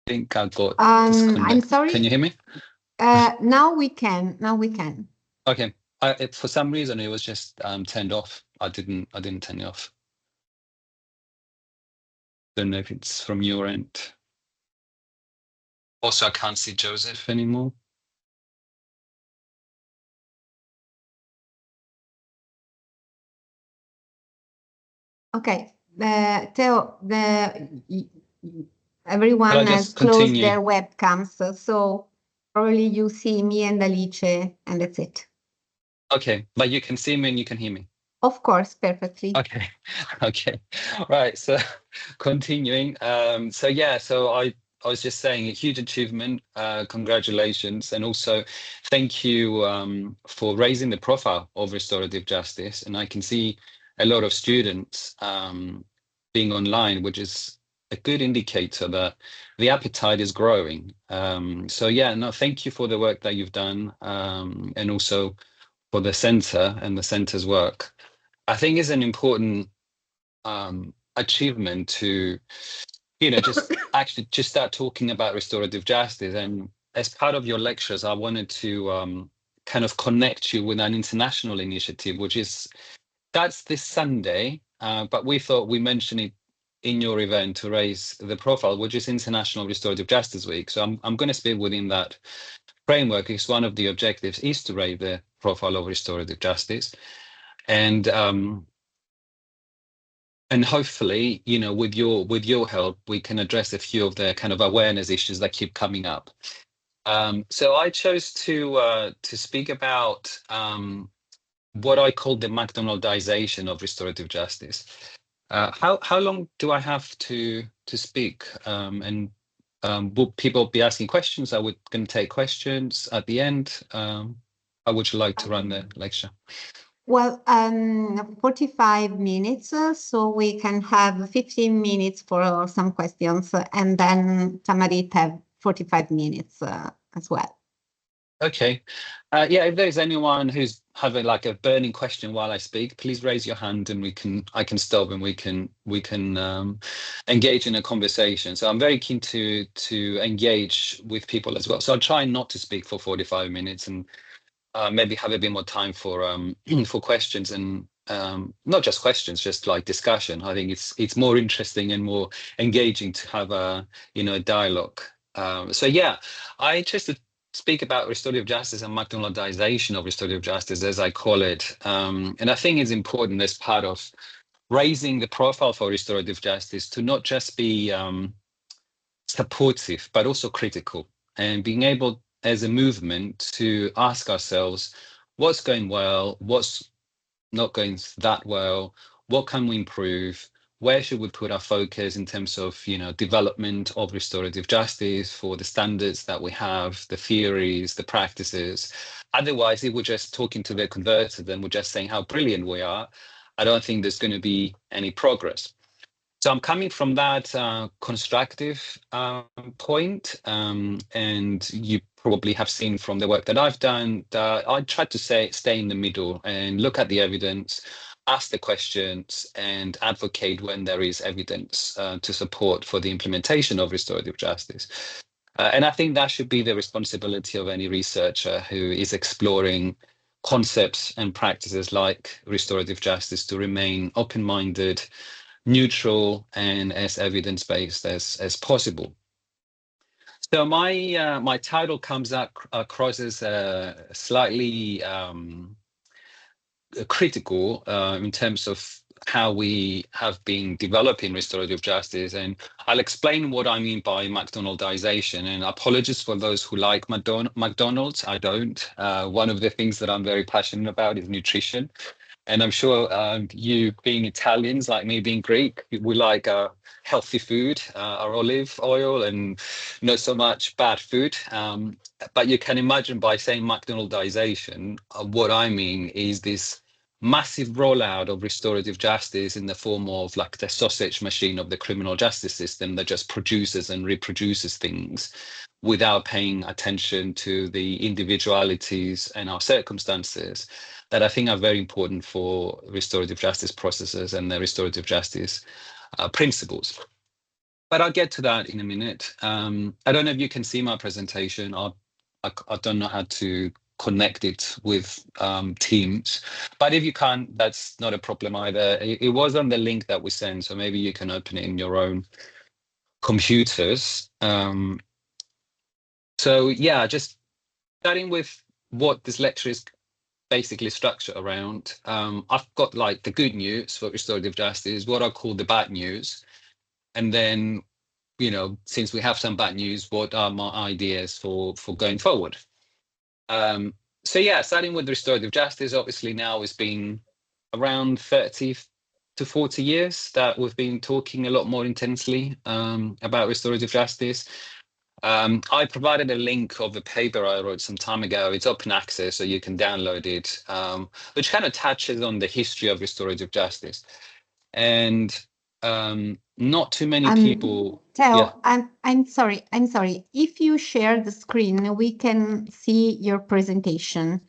think I got I'm disconnected. sorry. Can you hear me? Now we can. Okay. For some reason it was just turned off. I didn't turn it off. Don't know if it's from your end. Also, I can't see Joseph anymore. Okay. Theo, everyone has closed their webcams, so probably you see me and Alice, and that's it. Okay, but you can see me and you can hear me. Of course, perfectly. Okay, okay, right. So continuing. So I was just saying a huge achievement. Congratulations, and also thank you for raising the profile of restorative justice. And I can see a lot of students being online, which is a good indicator that the appetite is growing. So yeah, no, thank you for the work that you've done, and also for the center and the center's work. I think it's an important achievement to, just actually just start talking about restorative justice. And as part of your lectures, I wanted to kind of connect you with an international initiative, that's this Sunday, but we thought we mentioned it in your event to raise the profile, which is International Restorative Justice Week. So I'm going to speak within that framework, because one of the objectives is to raise the profile of restorative justice. And hopefully, with your help, we can address a few of the kind of awareness issues that keep coming up. So I chose to speak about what I call the McDonaldization of restorative justice. How long do I have to speak? Will people be asking questions? Are we going to take questions at the end? How would you like to run the lecture? Well, 45 minutes, so we can have 15 minutes for some questions, and then Tamarit have 45 minutes as well. Okay. Yeah, if there's anyone who's having like a burning question while I speak, please raise your hand and I can stop and we can engage in a conversation. So I'm very keen to engage with people as well. So I'll try not to speak for 45 minutes and maybe have a bit more time for for questions, and not just questions, just like discussion. I think it's more interesting and more engaging to have a dialogue. So yeah, I interested speak about restorative justice and McDonaldization of restorative justice, as I call it. And I think it's important as part of raising the profile for restorative justice to not just be supportive, but also critical, and being able as a movement to ask ourselves what's going well, what's not going that well, what can we improve, where should we put our focus in terms of development of restorative justice for the standards that we have, the theories, the practices. Otherwise, if we're just talking to the converted and we're just saying how brilliant we are, I don't think there's going to be any progress. So I'm coming from that constructive point, and you probably have seen from the work that I've done that I try to stay in the middle and look at the evidence, ask the questions, and advocate when there is evidence to support for the implementation of restorative justice. And I think that should be the responsibility of any researcher who is exploring concepts and practices like restorative justice, to remain open-minded, neutral, and as evidence-based as possible. So my title comes across as slightly critical in terms of how we have been developing restorative justice, and I'll explain what I mean by McDonaldization. And apologies for those who like McDonald's. I don't. One of the things that I'm very passionate about is nutrition. And I'm sure you being Italians, like me being Greek, we like healthy food, our olive oil, and not so much bad food. But you can imagine, by saying McDonaldization, what I mean is this massive rollout of restorative justice in the form of like the sausage machine of the criminal justice system that just produces and reproduces things without paying attention to the individualities and our circumstances, that I think are very important for restorative justice processes and the restorative justice principles. but I'll get to that in a minute. I don't know if you can see my presentation. I don't know how to connect it with Teams, but if you can't, that's not a problem either. It was on the link that we sent, so maybe you can open it in your own computers. So yeah, just starting with what this lecture is basically structured around. I've got like the good news for restorative justice, what I call the bad news, and then, you know, since we have some bad news, what are my ideas for going forward? So yeah, starting with restorative justice, obviously now it's been around 30 to 40 years that we've been talking a lot more intensely about restorative justice. I provided a link of a paper I wrote some time ago. It's open access, so you can download it, which kind of touches on the history of restorative justice. And not too many people. Teo, Yeah. I'm sorry. If you share the screen, we can see your presentation.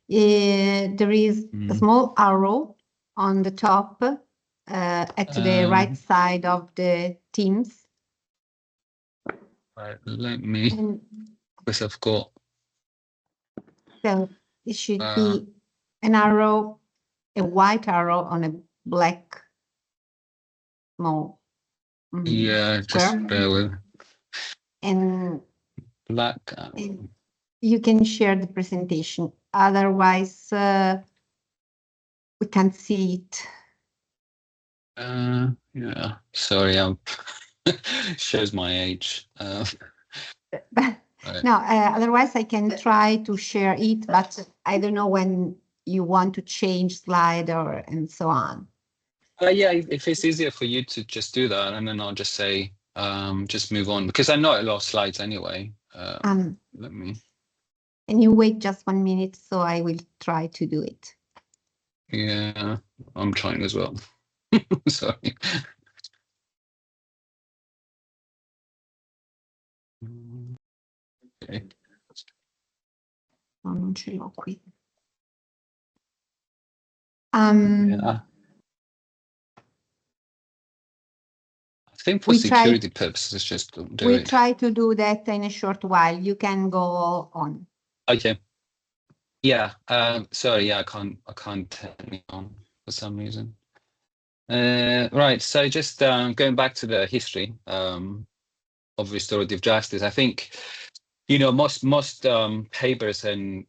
There is a small arrow on the top at the right side of the Teams. Right, let me, because I've got. So it should be an arrow, a white arrow on a black small Yeah, square. just bear with. And Black. You can share the presentation. Otherwise, we can't see it. Yeah, sorry, shows my age. Right. No, otherwise I can try to share it, but I don't know when you want to change slide or and so on. Yeah, if it's easier for you to just do that, and then I'll just say, just move on, because I know a lot of slides anyway. Let me. And you wait just 1 minute, so I will try to do it. Yeah, I'm trying as well. Sorry. Okay. Non ce l'ho qui. Yeah. I think for security purposes, just don't do it. We'll try to do that in a short while. You can go on. Okay. Yeah. Sorry. Yeah, I can't turn it on for some reason. Right. So just going back to the history of restorative justice, I think, you know, most papers and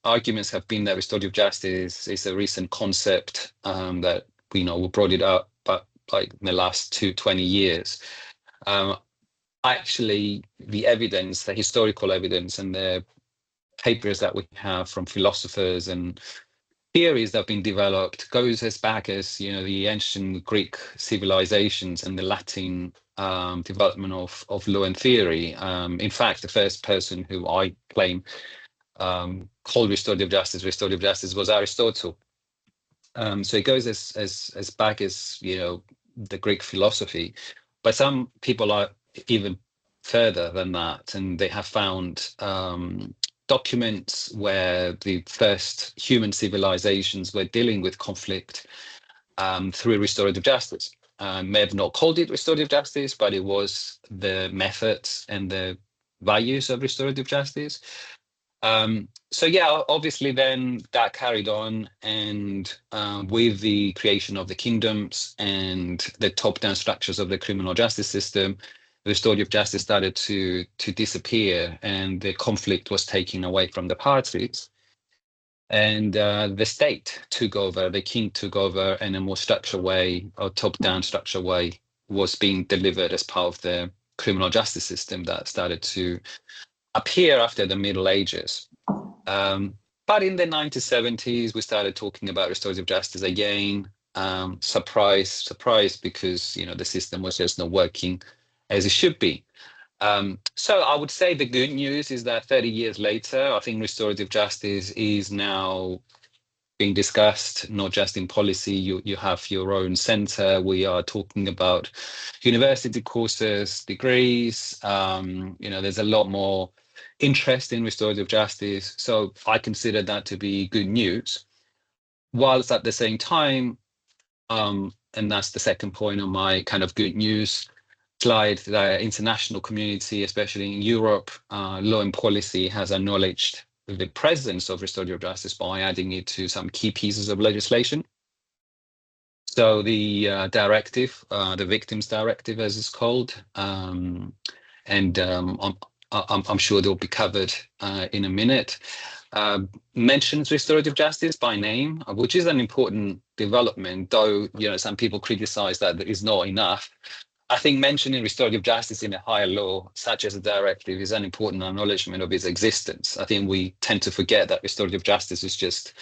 arguments have been that restorative justice is a recent concept that, you know, we brought it up, but like in the last 20 years. Actually, the evidence, the historical evidence, and the papers that we have from philosophers and theories that have been developed goes as back as, you know, the ancient Greek civilizations and the Latin development of law and theory. In fact, the first person who I claim called restorative justice was Aristotle. So it goes as back as, you know, the Greek philosophy, but some people are even further than that, and they have found documents where the first human civilizations were dealing with conflict through restorative justice. May have not called it restorative justice, but it was the methods and the values of restorative justice. So yeah, obviously then that carried on, and with the creation of the kingdoms and the top-down structures of the criminal justice system, restorative justice started to disappear, and the conflict was taken away from the parties. And the state took over, the king took over, in a more structured way, or top-down structured way, was being delivered as part of the criminal justice system that started to appear after the Middle Ages. But in the 1970s, we started talking about restorative justice again. Surprise, because, you know, the system was just not working as it should be. So I would say the good news is that 30 years later, I think restorative justice is now being discussed, not just in policy. You have your own center. We are talking about university courses, degrees. You know, there's a lot more interest in restorative justice. So I consider that to be good news. Whilst at the same time, and that's the second point on my kind of good news, slide, the international community, especially in Europe, law and policy has acknowledged the presence of restorative justice by adding it to some key pieces of legislation. So the directive, the Victims Directive, as it's called, I'm sure they'll be covered in a minute, mentions restorative justice by name, which is an important development, though some people criticize that is not enough. I think mentioning restorative justice in a higher law, such as a directive, is an important acknowledgement of its existence. I think we tend to forget that restorative justice is just,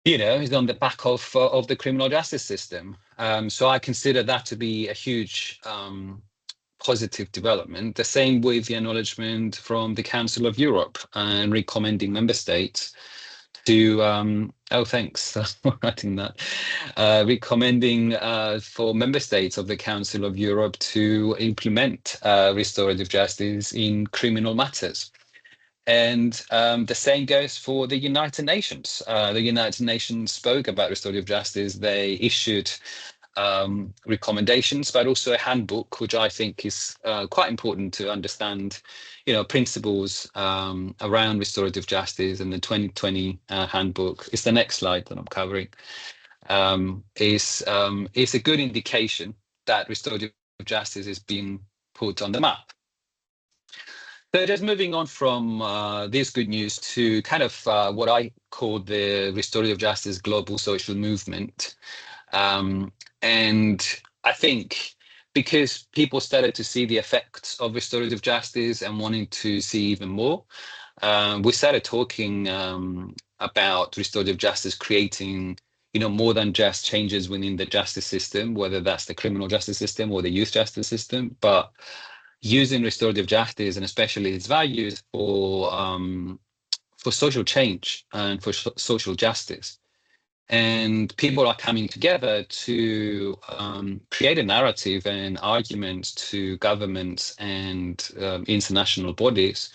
is on the back of the criminal justice system. So I consider that to be a huge positive development. The same with the acknowledgement from the Council of Europe and recommending member states to, thanks for writing that, recommending for member states of the Council of Europe to implement restorative justice in criminal matters. And the same goes for the United Nations. The United Nations spoke about restorative justice. They issued recommendations, but also a handbook, which I think is quite important to understand, principles around restorative justice. And the 2020 handbook is the next slide that I'm covering. Is a good indication that restorative justice is being put on the map. So just moving on from this good news to kind of what I call the restorative justice global social movement. And I think because people started to see the effects of restorative justice and wanting to see even more, we started talking about restorative justice creating, more than just changes within the justice system, whether that's the criminal justice system or the youth justice system, but using restorative justice and especially its values for social change and for social justice. And people are coming together to create a narrative and arguments to governments and international bodies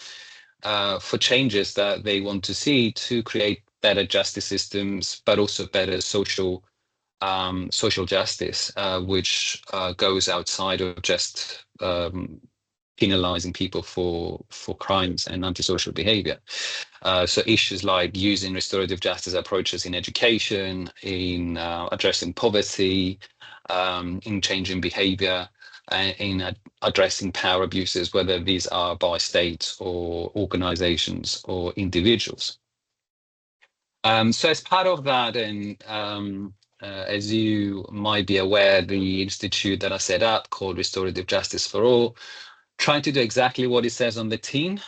for changes that they want to see to create better justice systems, but also better social justice, which goes outside of just penalizing people for crimes and antisocial behavior. So issues like using restorative justice approaches in education, in addressing poverty, in changing behavior, in addressing power abuses, whether these are by states or organizations or individuals. So as part of that, and as you might be aware, the institute that I set up called Restorative Justice for All, trying to do exactly what it says on the tin,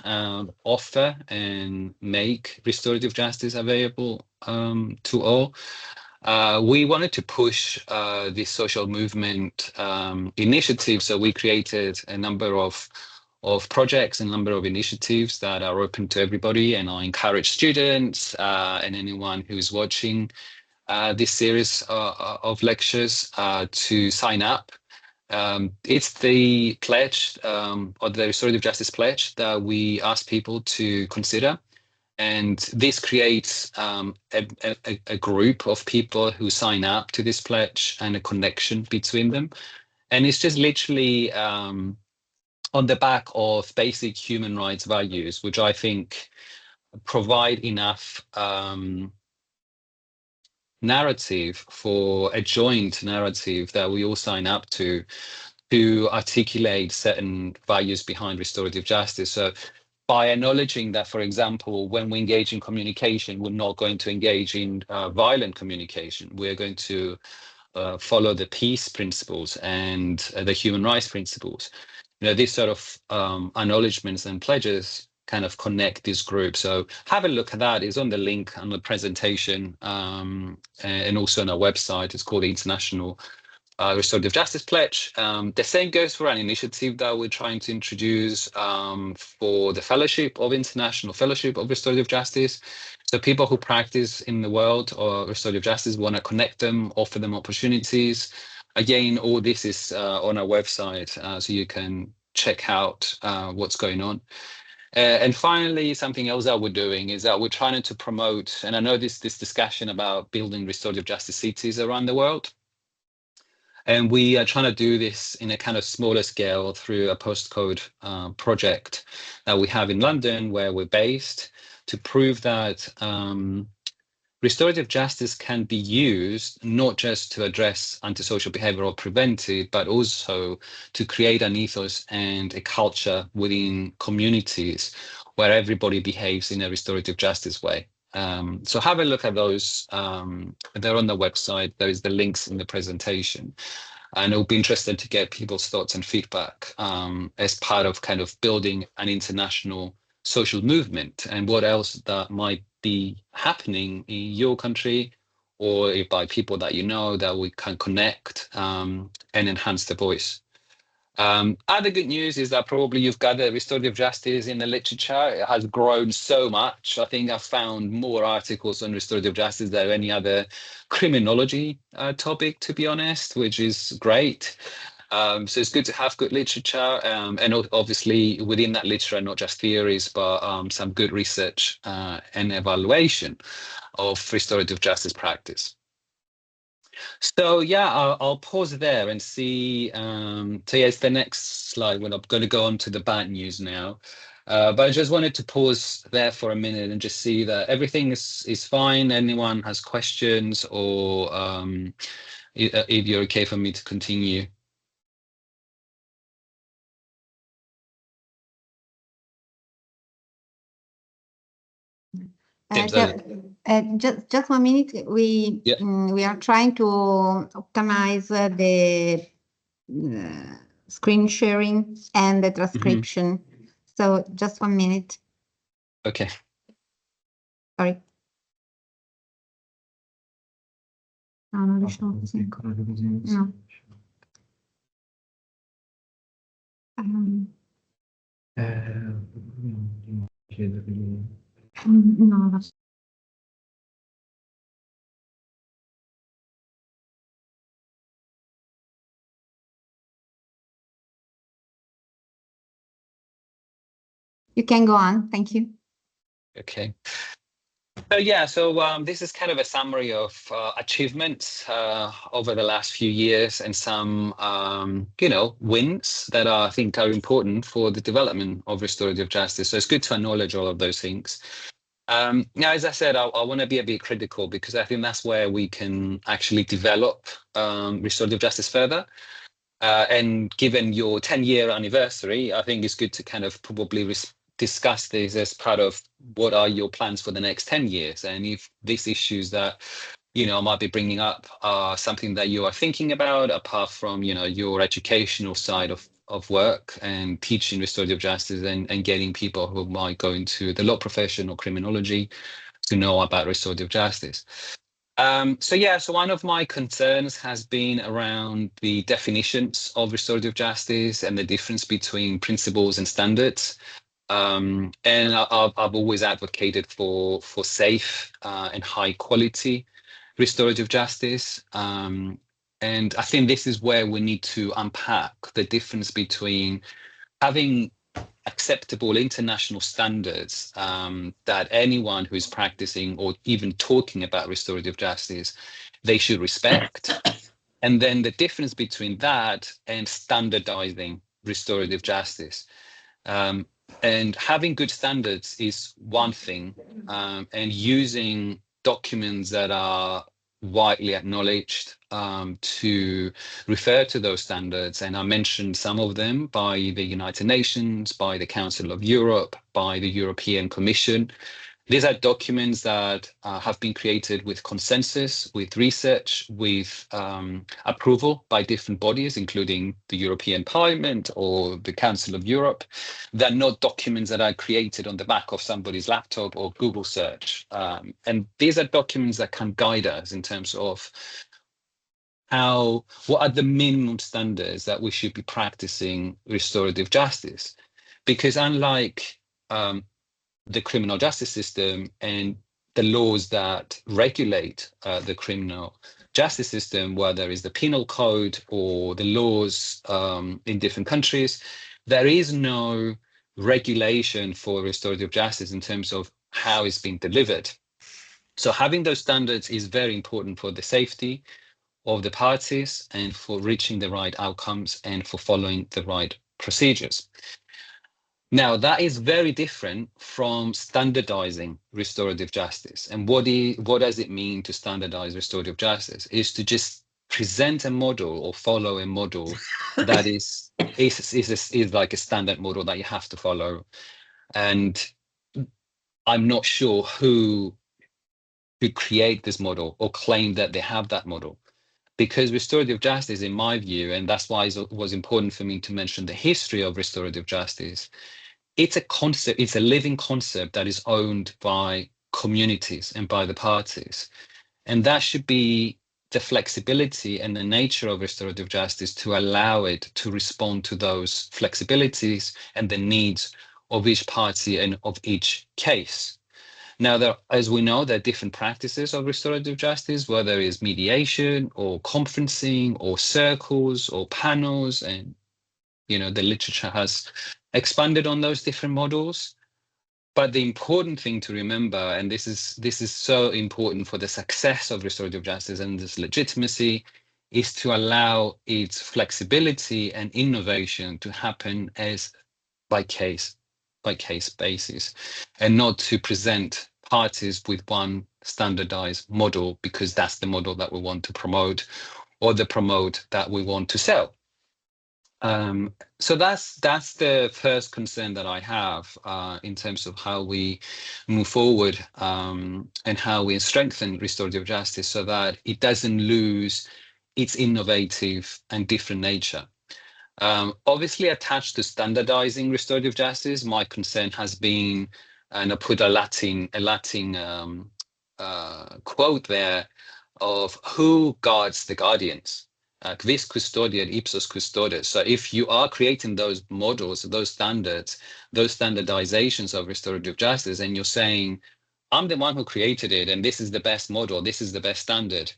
offer and make restorative justice available to all. We wanted to push this social movement initiative, so we created a number of projects, a number of initiatives that are open to everybody, and I encourage students and anyone who's watching this series of lectures to sign up. It's the pledge, or the restorative justice pledge, that we ask people to consider. And this creates a group of people who sign up to this pledge and a connection between them. And it's just literally on the back of basic human rights values, which I think provide enough narrative for a joint narrative that we all sign up to articulate certain values behind restorative justice. So by acknowledging that, for example, when we engage in communication, we're not going to engage in violent communication. We're going to follow the peace principles and the human rights principles. These sort of acknowledgements and pledges kind of connect this group. So have a look at that. It's on the link on the presentation and also on our website. It's called the International Restorative Justice Pledge. The same goes for an initiative that we're trying to introduce for the Fellowship of International Fellowship of Restorative Justice. So people who practice in the world or restorative justice, want to connect them, offer them opportunities. Again, all this is on our website, so you can check out what's going on. And finally, something else that we're doing is that we're trying to promote, and I know this discussion about building restorative justice cities around the world. And we are trying to do this in a kind of smaller scale through a postcode project that we have in London, where we're based, to prove that restorative justice can be used not just to address antisocial behavior or prevent it, but also to create an ethos and a culture within communities where everybody behaves in a restorative justice way. So have a look at those. They're on the website. There is the links in the presentation. And it'll be interesting to get people's thoughts and feedback as part of kind of building an international social movement, and what else that might be happening in your country, or if by people that you know, that we can connect and enhance the voice. Other good news is that probably you've gathered restorative justice in the literature. It has grown so much. I think I've found more articles on restorative justice than any other criminology topic, to be honest, which is great. So it's good to have good literature, and obviously within that literature, not just theories, but some good research and evaluation of restorative justice practice. So yeah, I'll pause there and see. So yeah, it's the next slide when I'm going to go on to the bad news now. But I just wanted to pause there for a minute and just see that everything is fine. Anyone has questions, or if you're okay for me to continue. Just 1 minute. We are trying to optimize the screen sharing and the transcription. So just 1 minute. Okay. Sorry. No, non riusciamo così. No. No. You can go on. Thank you. Okay. So yeah, so this is kind of a summary of achievements over the last few years, and some, wins that I think are important for the development of restorative justice. So it's good to acknowledge all of those things. Now, as I said, I want to be a bit critical, because I think that's where we can actually develop restorative justice further. And given your 10-year anniversary, I think it's good to kind of probably discuss this as part of what are your plans for the next 10 years. And if these issues that, I might be bringing up are something that you are thinking about, apart from, your educational side of work and teaching restorative justice, and getting people who might go into the law profession or criminology to know about restorative justice. So one of my concerns has been around the definitions of restorative justice and the difference between principles and standards. And I've always advocated for safe and high quality restorative justice. And I think this is where we need to unpack the difference between having acceptable international standards that anyone who is practicing or even talking about restorative justice, they should respect. And then the difference between that and standardizing restorative justice. And having good standards is one thing, and using documents that are widely acknowledged to refer to those standards. And I mentioned some of them: by the United Nations, by the Council of Europe, by the European Commission. These are documents that have been created with consensus, with research, with approval by different bodies, including the European Parliament or the Council of Europe. They're not documents that are created on the back of somebody's laptop or Google search. And these are documents that can guide us in terms of what are the minimum standards that we should be practicing restorative justice. Because unlike the criminal justice system and the laws that regulate the criminal justice system, where there is the penal code or the laws in different countries, there is no regulation for restorative justice in terms of how it's being delivered. So having those standards is very important for the safety of the parties and for reaching the right outcomes and for following the right procedures. Now, that is very different from standardizing restorative justice. And what does it mean to standardize restorative justice? Is to just present a model or follow a model that is like a standard model that you have to follow. And I'm not sure who create this model or claim that they have that model. Because restorative justice, in my view, and that's why it was important for me to mention the history of restorative justice, it's a concept, it's a living concept that is owned by communities and by the parties. And that should be the flexibility and the nature of restorative justice to allow it to respond to those flexibilities and the needs of each party and of each case. Now, as we know, there are different practices of restorative justice, whether it's mediation or conferencing or circles or panels, and the literature has expanded on those different models. But the important thing to remember, and this is so important for the success of restorative justice and this legitimacy, is to allow its flexibility and innovation to happen as by case basis, and not to present parties with one standardized model because that's the model that we want to promote or the promote that we want to sell. So that's the first concern that I have in terms of how we move forward and how we strengthen restorative justice so that it doesn't lose its innovative and different nature. Obviously, attached to standardizing restorative justice, my concern has been, and I put a Latin quote there, of who guards the guardians. Quis custodiet ipsos custodes. So if you are creating those models, those standards, those standardizations of restorative justice, and you're saying, I'm the one who created it, and this is the best model, this is the best standard,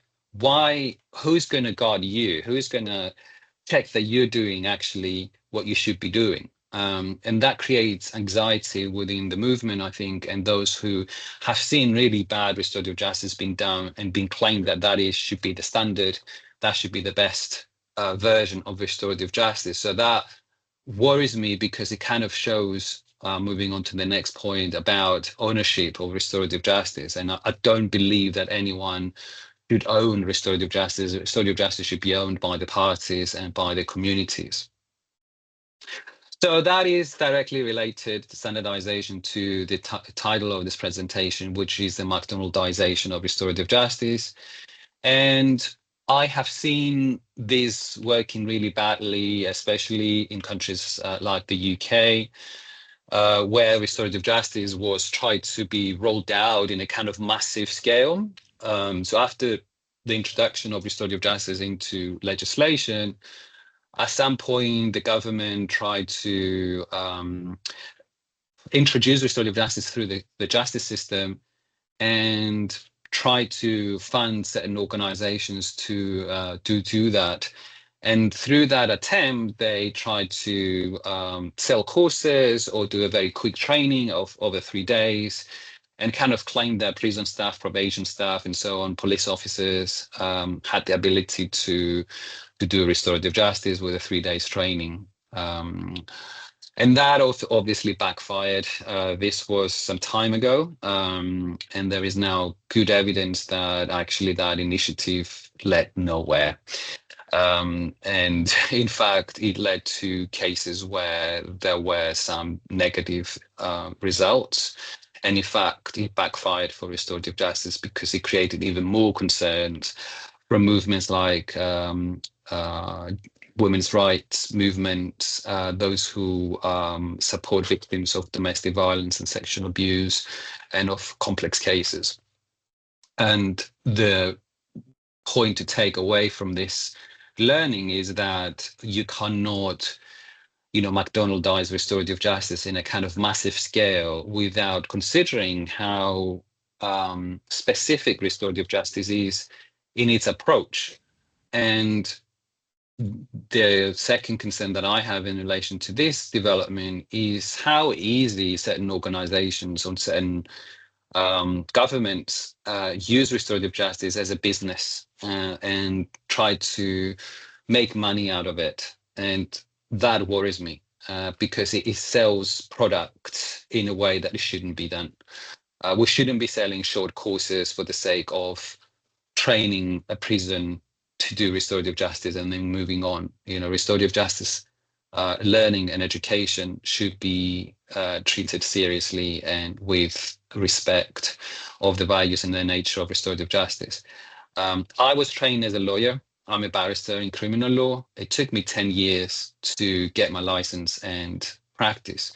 who's going to guard you? Who's going to check that you're doing actually what you should be doing? And that creates anxiety within the movement, I think, and those who have seen really bad restorative justice being done and being claimed that should be the standard, that should be the best version of restorative justice. So that worries me because it kind of shows, moving on to the next point, about ownership of restorative justice. And I don't believe that anyone should own restorative justice. Restorative justice should be owned by the parties and by the communities. So that is directly related to standardization to the title of this presentation, which is the McDonaldization of restorative justice. And I have seen this working really badly, especially in countries like the UK, where restorative justice was tried to be rolled out in a kind of massive scale. So after the introduction of restorative justice into legislation, at some point, the government tried to introduce restorative justice through the justice system and tried to fund certain organizations to do that. And through that attempt, they tried to sell courses or do a very quick training of over 3 days and kind of claim that prison staff, probation staff, and so on, police officers had the ability to do restorative justice with a 3 days training. And that also obviously backfired. This was some time ago, and there is now good evidence that actually that initiative led nowhere. And in fact, it led to cases where there were some negative results. And in fact, it backfired for restorative justice because it created even more concerns from movements like women's rights movements, those who support victims of domestic violence and sexual abuse and of complex cases. And the point to take away from this learning is that you cannot, McDonaldize restorative justice in a kind of massive scale without considering how specific restorative justice is in its approach. And the second concern that I have in relation to this development is how easy certain organizations on certain governments use restorative justice as a business and try to make money out of it. And that worries me because it sells products in a way that it shouldn't be done. We shouldn't be selling short courses for the sake of training a prison to do restorative justice and then moving on. You know, restorative justice learning and education should be treated seriously and with respect of the values and the nature of restorative justice. I was trained as a lawyer. I'm a barrister in criminal law. It took me 10 years to get my license and practice.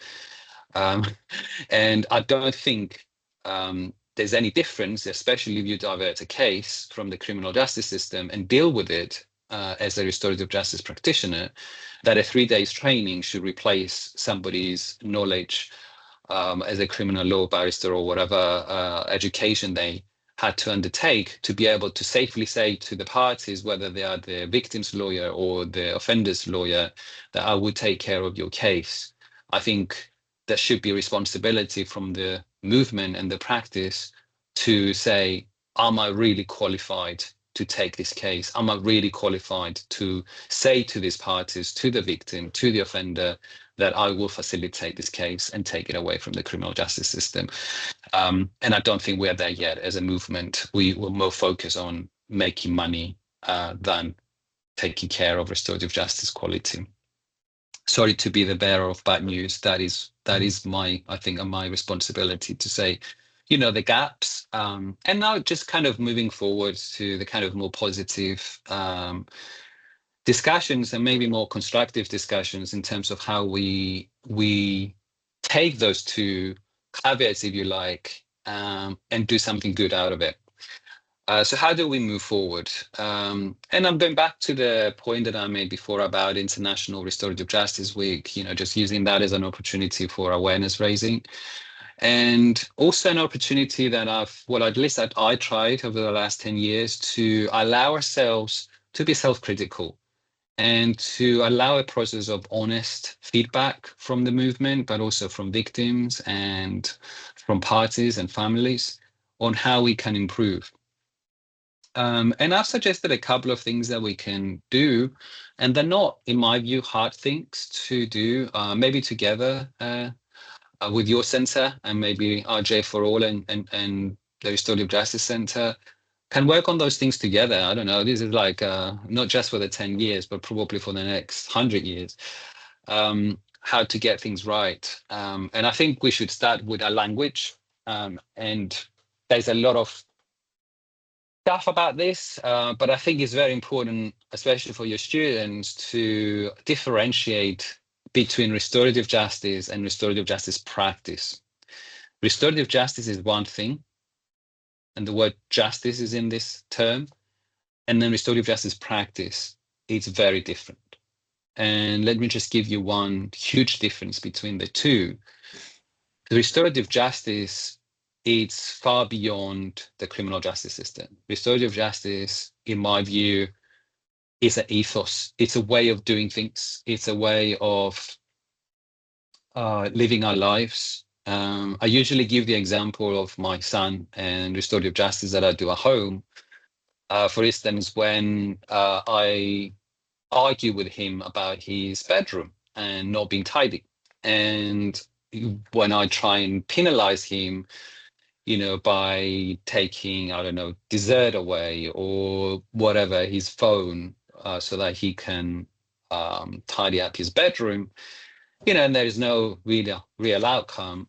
And I don't think there's any difference, especially if you divert a case from the criminal justice system and deal with it as a restorative justice practitioner, that a 3 days training should replace somebody's knowledge as a criminal law barrister or whatever education they had to undertake to be able to safely say to the parties, whether they are the victim's lawyer or the offender's lawyer, that I would take care of your case. I think there should be responsibility from the movement and the practice to say, am I really qualified to take this case? Am I really qualified to say to these parties, to the victim, to the offender, that I will facilitate this case and take it away from the criminal justice system? And I don't think we're there yet as a movement. We will more focus on making money than taking care of restorative justice quality. Sorry to be the bearer of bad news. That is my, I think, my responsibility to say, you know, the gaps. And now just kind of moving forward to the kind of more positive discussions and maybe more constructive discussions in terms of how we take those two caveats, if you like, and do something good out of it. So how do we move forward? And I'm going back to the point that I made before about International Restorative Justice Week, you know, just using that as an opportunity for awareness raising. And also an opportunity that at least that I tried over the last 10 years to allow ourselves to be self-critical and to allow a process of honest feedback from the movement, but also from victims and from parties and families on how we can improve. And I've suggested a couple of things that we can do, and they're not, in my view, hard things to do, maybe together with your center and maybe RJ for All and the Restorative Justice Center can work on those things together. I don't know, this is like not just for the 10 years, but probably for the next 100 years, how to get things right. And I think we should start with a language. And there's a lot of stuff about this, but I think it's very important, especially for your students, to differentiate between restorative justice and restorative justice practice. Restorative justice is one thing, and the word justice is in this term, and then restorative justice practice, it's very different. And let me just give you one huge difference between the two. The restorative justice, it's far beyond the criminal justice system. Restorative justice, in my view, is an ethos. It's a way of doing things. It's a way of living our lives. I usually give the example of my son and restorative justice that I do at home. For instance, when I argue with him about his bedroom and not being tidy, and when I try and penalize him, you know, by taking, I don't know, dessert away or whatever, his phone, so that he can tidy up his bedroom, you know, and there is no real outcome.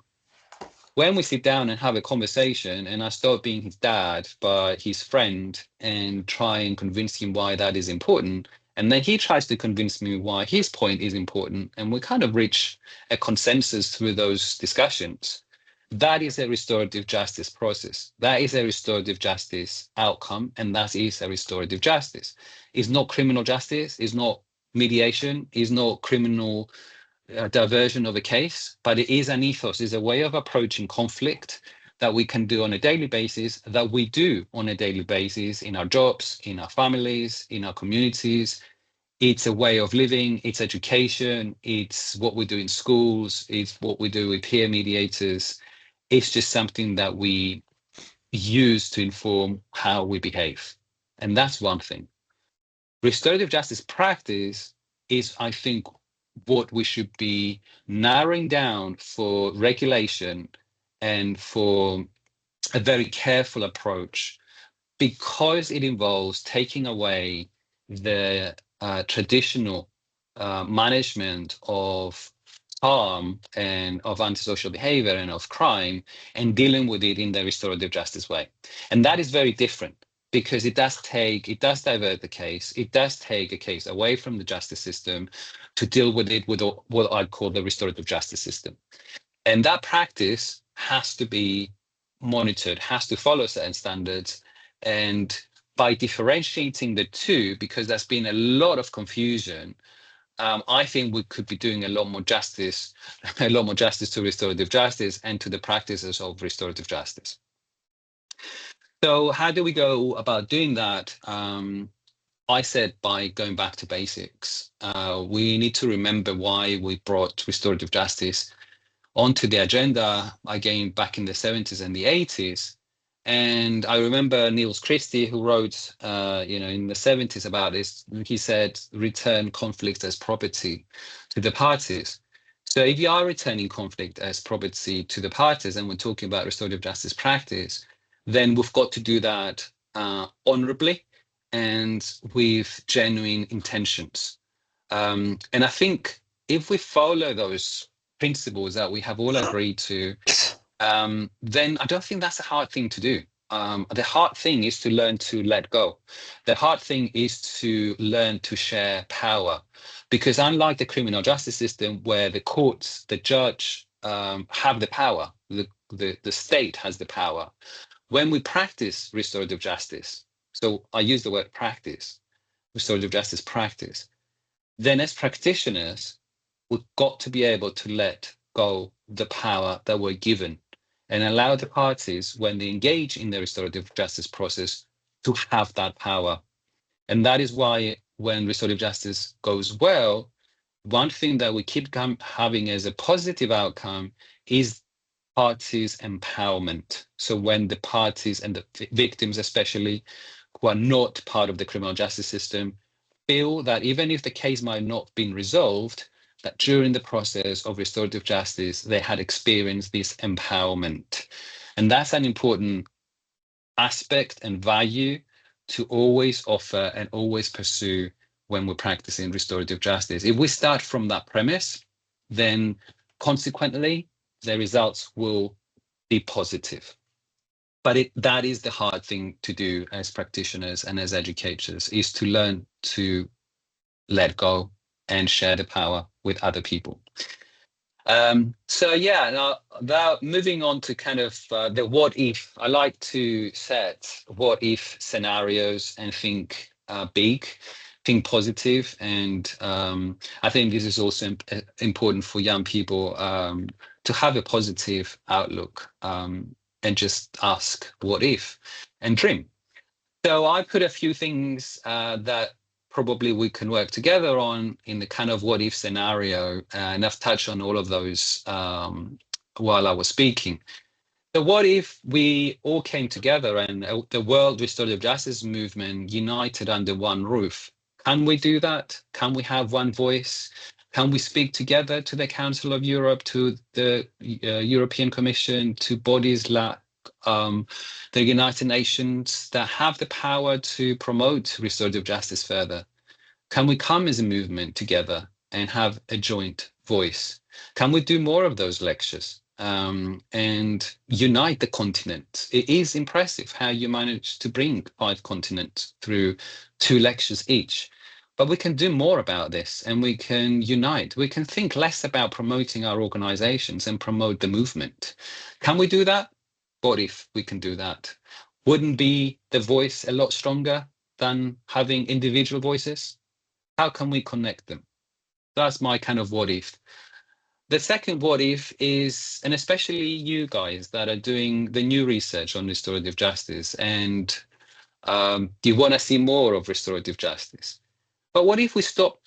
When we sit down and have a conversation and I start being his dad, but his friend, and try and convince him why that is important, and then he tries to convince me why his point is important, and we kind of reach a consensus through those discussions, that is a restorative justice process. That is a restorative justice outcome, and that is a restorative justice. It's not criminal justice, it's not mediation, it's not criminal diversion of a case, but it is an ethos, is a way of approaching conflict that we can do on a daily basis, that we do on a daily basis in our jobs, in our families, in our communities. It's a way of living, it's education, it's what we do in schools, it's what we do with peer mediators. It's just something that we use to inform how we behave. And that's one thing. Restorative justice practice is, I think, what we should be narrowing down for regulation and for a very careful approach, because it involves taking away the traditional management of harm and of antisocial behavior and of crime, and dealing with it in the restorative justice way. And that is very different, because it does divert the case, it does take a case away from the justice system to deal with it with what I call the restorative justice system. And that practice has to be monitored, has to follow certain standards. And by differentiating the two, because there's been a lot of confusion, I think we could be doing a lot more justice, to restorative justice and to the practices of restorative justice. So how do we go about doing that? I said by going back to basics. We need to remember why we brought restorative justice onto the agenda again back in the 70s and the 80s. And I remember Niels Christie, who wrote, in the 70s about this. He said, return conflict as property to the parties. So if you are returning conflict as property to the parties, and we're talking about restorative justice practice, then we've got to do that honorably and with genuine intentions. And I think if we follow those principles that we have all agreed to, then I don't think that's a hard thing to do. The hard thing is to learn to let go. The hard thing is to learn to share power, because unlike the criminal justice system, where the courts, the judge have the power, the state has the power. When we practice restorative justice, so I use the word practice, restorative justice practice, then as practitioners, we've got to be able to let go the power that we're given and allow the parties, when they engage in the restorative justice process, to have that power. And that is why when restorative justice goes well, one thing that we keep having as a positive outcome is parties' empowerment. So when the parties and the victims, especially, who are not part of the criminal justice system, feel that even if the case might not have been resolved, that during the process of restorative justice, they had experienced this empowerment. And that's an important aspect and value to always offer and always pursue when we're practicing restorative justice. If we start from that premise, then consequently, the results will be positive. But that is the hard thing to do as practitioners and as educators, is to learn to let go and share the power with other people. Now moving on to kind of the what if. I like to set what if scenarios and think big, think positive, and I think this is also important for young people to have a positive outlook and just ask what if and dream. So I put a few things that probably we can work together on in the kind of what if scenario, and I've touched on all of those while I was speaking. So what if we all came together and the World Restorative Justice Movement united under one roof? Can we do that? Can we have one voice? Can we speak together to the Council of Europe, to the European Commission, to bodies like the United Nations that have the power to promote restorative justice further? Can we come as a movement together and have a joint voice? Can we do more of those lectures and unite the continent? It is impressive how you managed to bring 5 continents through 2 lectures each. But we can do more about this, and we can unite. We can think less about promoting our organizations and promote the movement. Can we do that? What if we can do that? Wouldn't be the voice a lot stronger than having individual voices? How can we connect them? That's my kind of what if. The second what if is, and especially you guys that are doing the new research on restorative justice, and you want to see more of restorative justice. But what if we stop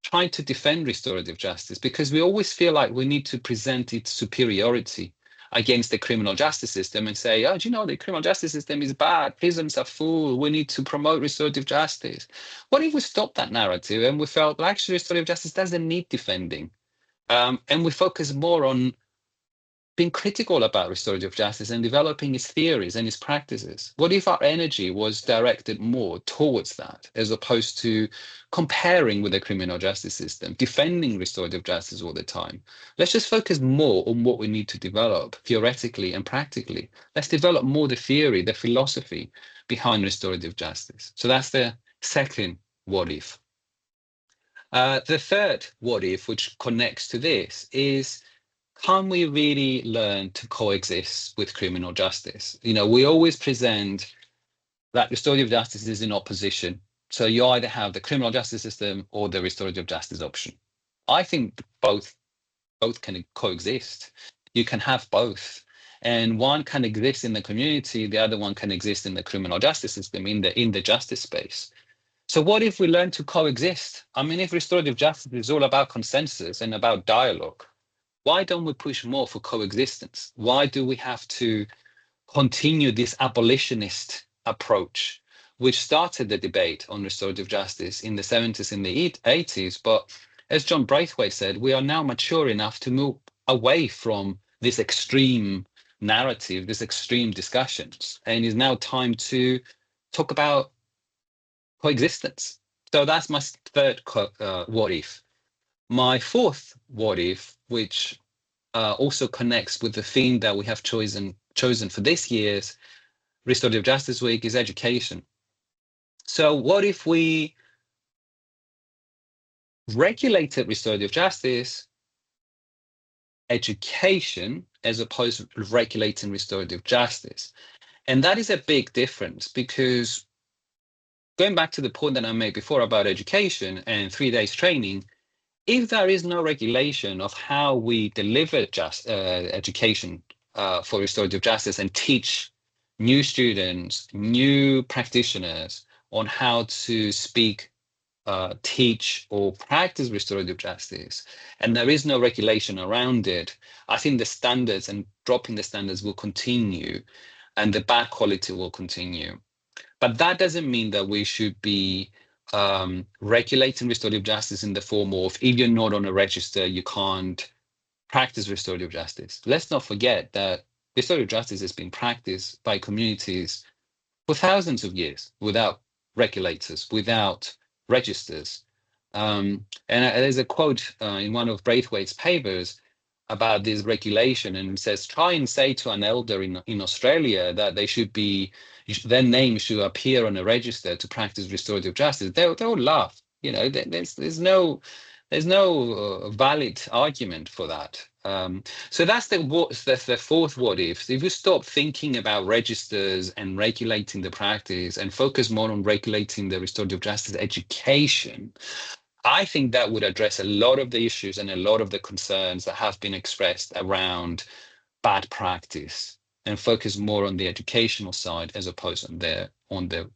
trying to defend restorative justice, because we always feel like we need to present its superiority against the criminal justice system and say, oh, do you know, the criminal justice system is bad, prisons are full, we need to promote restorative justice. What if we stop that narrative and we felt, well, actually, restorative justice doesn't need defending? And we focus more on being critical about restorative justice and developing its theories and its practices? What if our energy was directed more towards that, as opposed to comparing with the criminal justice system, defending restorative justice all the time? Let's just focus more on what we need to develop theoretically and practically. Let's develop more the theory, the philosophy behind restorative justice. So that's the second what if. The third what if, which connects to this, is, can we really learn to coexist with criminal justice? You know, we always present that restorative justice is in opposition. So you either have the criminal justice system or the restorative justice option. I think both can coexist. You can have both. And one can exist in the community, the other one can exist in the criminal justice system, in the justice space. So what if we learn to coexist? I mean, if restorative justice is all about consensus and about dialogue, why don't we push more for coexistence? Why do we have to continue this abolitionist approach, which started the debate on restorative justice in the 70s and the 80s? But as John Braithwaite said, we are now mature enough to move away from this extreme narrative, this extreme discussions, and it's now time to talk about coexistence. So that's my third what if. My fourth what if, which also connects with the theme that we have chosen for this year's Restorative Justice Week, is education. So what if we regulated restorative justice education as opposed to regulating restorative justice? And that is a big difference, because going back to the point that I made before about education and 3 days training, if there is no regulation of how we deliver education for restorative justice and teach new students, new practitioners on how to speak, teach, or practice restorative justice, and there is no regulation around it, I think the standards and dropping the standards will continue, and the bad quality will continue. But that doesn't mean that we should be regulating restorative justice in the form of, if you're not on a register, you can't practice restorative justice. Let's not forget that restorative justice has been practiced by communities for thousands of years without regulators, without registers. And there's a quote in one of Braithwaite's papers about this regulation, and it says, try and say to an elder in Australia that they should be, their name should appear on a register to practice restorative justice. They'll laugh. You know, there's no valid argument for that. So that's the fourth what if. If you stop thinking about registers and regulating the practice and focus more on regulating the restorative justice education, I think that would address a lot of the issues and a lot of the concerns that have been expressed around bad practice, and focus more on the educational side as opposed on the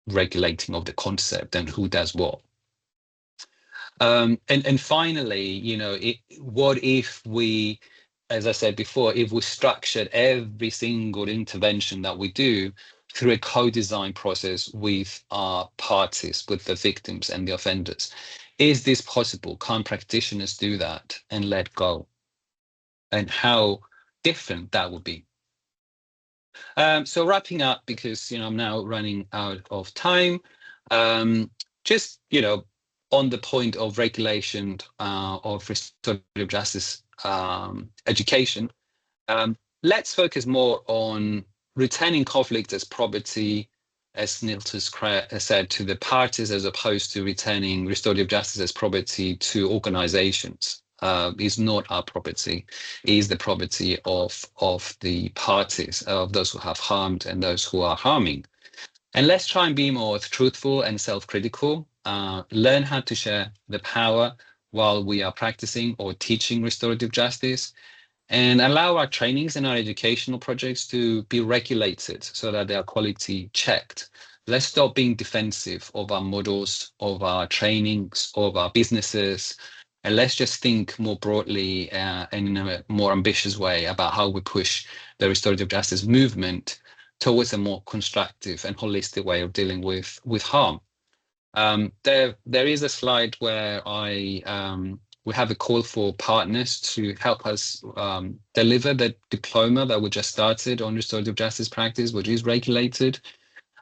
regulating of the concept and who does what. And finally, you know, what if we, as I said before, if we structured every single intervention that we do through a co-design process with our parties, with the victims and the offenders? Is this possible? Can practitioners do that and let go? And how different that would be. So wrapping up, because, you know, I'm now running out of time. Just, you know, on the point of regulation of restorative justice education, let's focus more on returning conflict as property, as Nils said, to the parties, as opposed to returning restorative justice as property to organizations. Is not our property, is the property of the parties, of those who have harmed and those who are harming. And let's try and be more truthful and self-critical, learn how to share the power while we are practicing or teaching restorative justice, and allow our trainings and our educational projects to be regulated so that they are quality checked. Let's stop being defensive of our models, of our trainings, of our businesses, and let's just think more broadly and in a more ambitious way about how we push the restorative justice movement towards a more constructive and holistic way of dealing with harm. There is a slide where we have a call for partners to help us deliver the diploma that we just started on restorative justice practice, which is regulated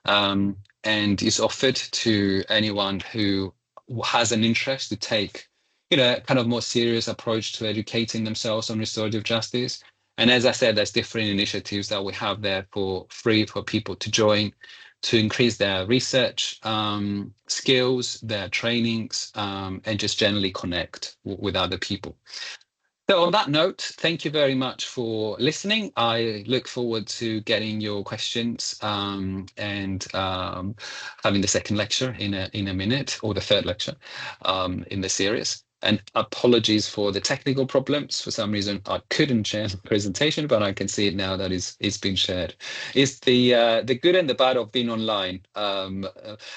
and is offered to anyone who has an interest to take, a kind of more serious approach to educating themselves on restorative justice. And as I said, there's different initiatives that we have there for free for people to join, to increase their research skills, their trainings, and just generally connect with other people. So on that note, thank you very much for listening. I look forward to getting your questions and having the second lecture in a minute, or the third lecture in the series. And apologies for the technical problems. For some reason, I couldn't share the presentation, but I can see it now that it's been shared. It's the good and the bad of being online.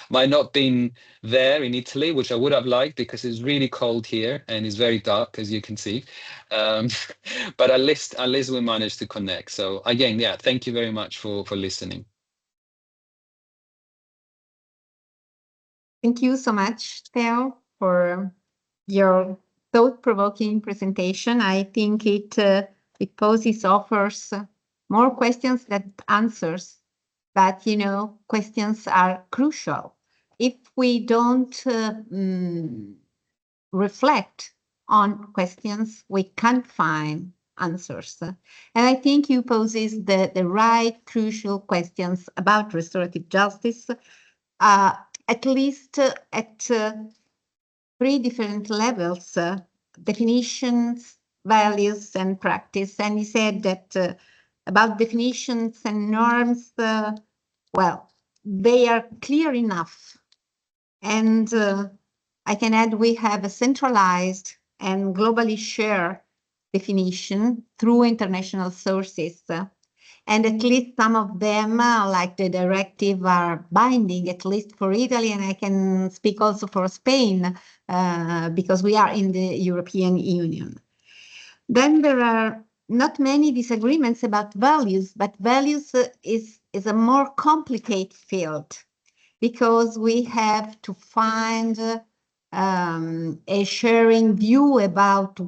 Might not been there in Italy, which I would have liked because it's really cold here and it's very dark, as you can see. But at least we managed to connect. So again, yeah, thank you very much for listening. Thank you so much, Theo, for your thought-provoking presentation. I think it offers more questions than answers, but questions are crucial. If we don't reflect on questions, we can't find answers. And I think you poses the right crucial questions about restorative justice, at least at 3 different levels, definitions, values, and practice. And he said that about definitions and norms, well, they are clear enough. And I can add we have a centralized and globally shared definition through international sources. And at least some of them, like the directive, are binding, at least for Italy, and I can speak also for Spain, because we are in the European Union. Then there are not many disagreements about values, but values is a more complicated field, because we have to find a sharing view about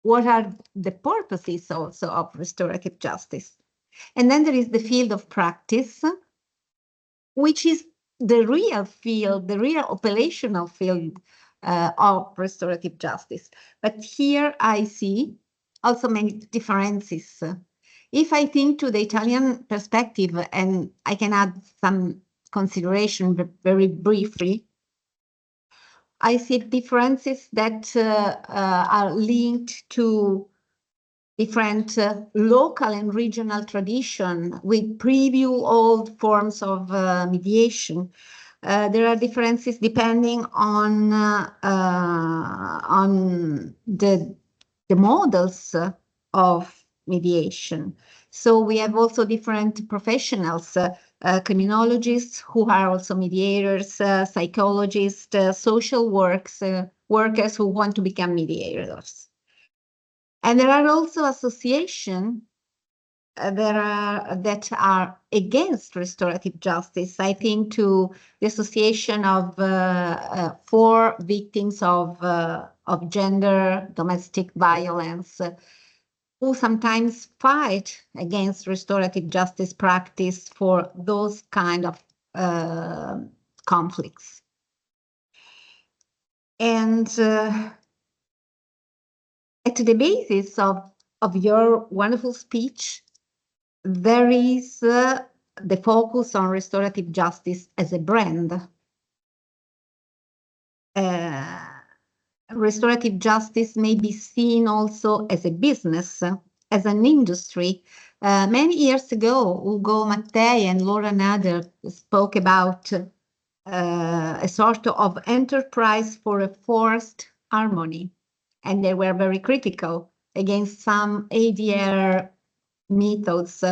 what are the purposes also of restorative justice. And then there is the field of practice, which is the real field, the real operational field of restorative justice. But here I see also many differences. If I think to the Italian perspective, and I can add some consideration very briefly, I see differences that are linked to different local and regional tradition with preview old forms of mediation. There are differences depending on the models of mediation. So we have also different professionals, criminologists who are also mediators, psychologists, social workers who want to become mediators. And there are also associations that are against restorative justice. I think to the association of for victims of gender domestic violence, who sometimes fight against restorative justice practice for those kind of conflicts. And at the basis of your wonderful speech, there is the focus on restorative justice as a brand. Restorative justice may be seen also as a business, as an industry. Many years ago, Ugo Mattei and Laura Nader spoke about a sort of enterprise for a forced harmony, and they were very critical against some ADR methods,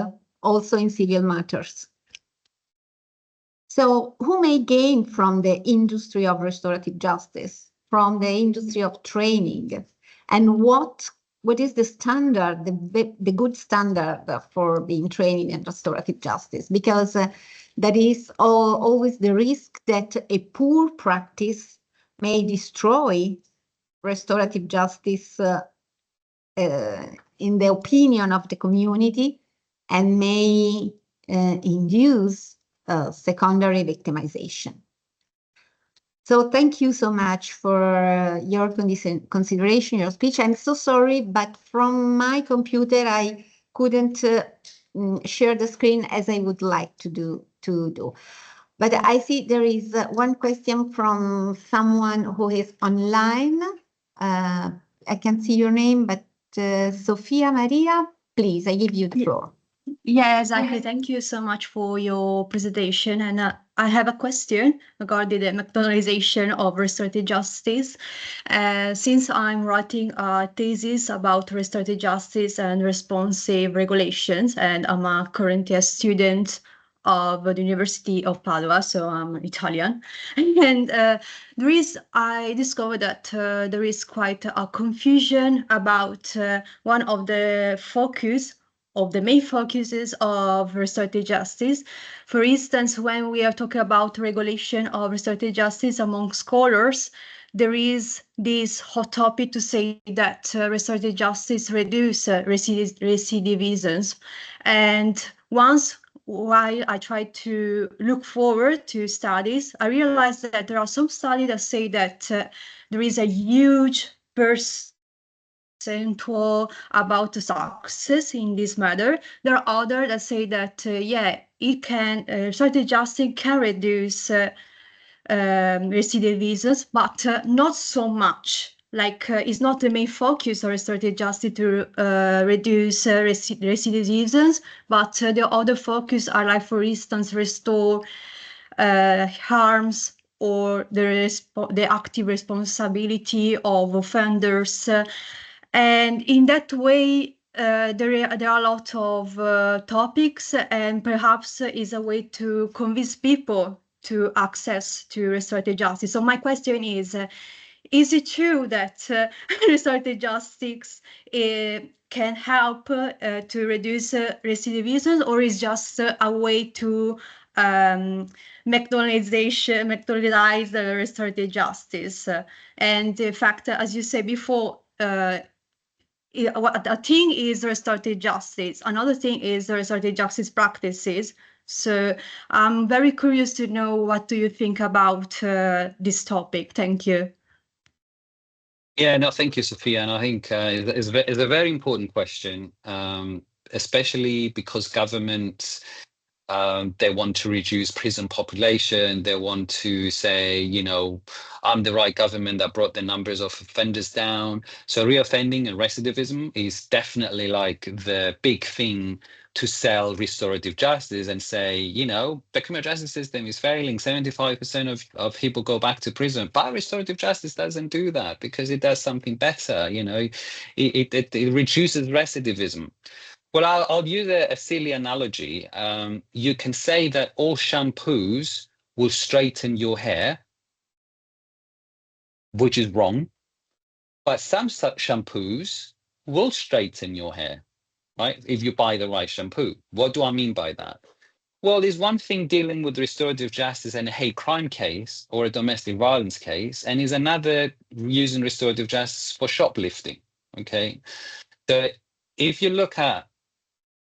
also in civil matters. So who may gain from the industry of restorative justice? from the industry of training, and what is the standard, the good standard for being trained in restorative justice? Because there is always the risk that a poor practice may destroy restorative justice in the opinion of the community, and may induce secondary victimization. So thank you so much for your consideration, your speech. I'm so sorry, but from my computer, I couldn't share the screen as I would like to do. But I see there is one question from someone who is online. I can see your name, but Sofia Maria, please, I give you the floor. Yeah, exactly. Thank you so much for your presentation. And I have a question regarding the methodization of restorative justice. Since I'm writing a thesis about restorative justice and responsive regulations, and I'm currently a student of the University of Padua, so I'm Italian. And I discovered that there is quite a confusion about one of the main focuses of restorative justice. For instance, when we are talking about regulation of restorative justice among scholars, there is this hot topic to say that restorative justice reduces recidivism. And while I tried to look forward to studies, I realized that there are some studies that say that there is a huge percentual about success in this matter. There are others that say that restorative justice can reduce recidivism, but not so much. It's not the main focus of restorative justice to reduce recidivism, but the other focus are, like, for instance, restore harms or the active responsibility of offenders. And in that way, there are a lot of topics, and perhaps is a way to convince people to access to restorative justice. So my question is it true that restorative justice can help to reduce recidivism, or is just a way to McDonald's the restorative justice? And in fact, as you said before, a thing is restorative justice. Another thing is restorative justice practices. So I'm very curious to know, what do you think about this topic? Thank you. Yeah, no, thank you, Sophia. And I think it's a very important question, especially because governments, they want to reduce prison population. They want to say, I'm the right government that brought the numbers of offenders down. So reoffending and recidivism is definitely like the big thing to sell restorative justice and say, the criminal justice system is failing. 75% of people go back to prison. But restorative justice doesn't do that, because it does something better. It reduces recidivism. Well, I'll use a silly analogy. You can say that all shampoos will straighten your hair, which is wrong, but some shampoos will straighten your hair, right? If you buy the right shampoo. What do I mean by that? Well, there's one thing dealing with restorative justice in a hate crime case or a domestic violence case, and is another using restorative justice for shoplifting, okay? So if you look at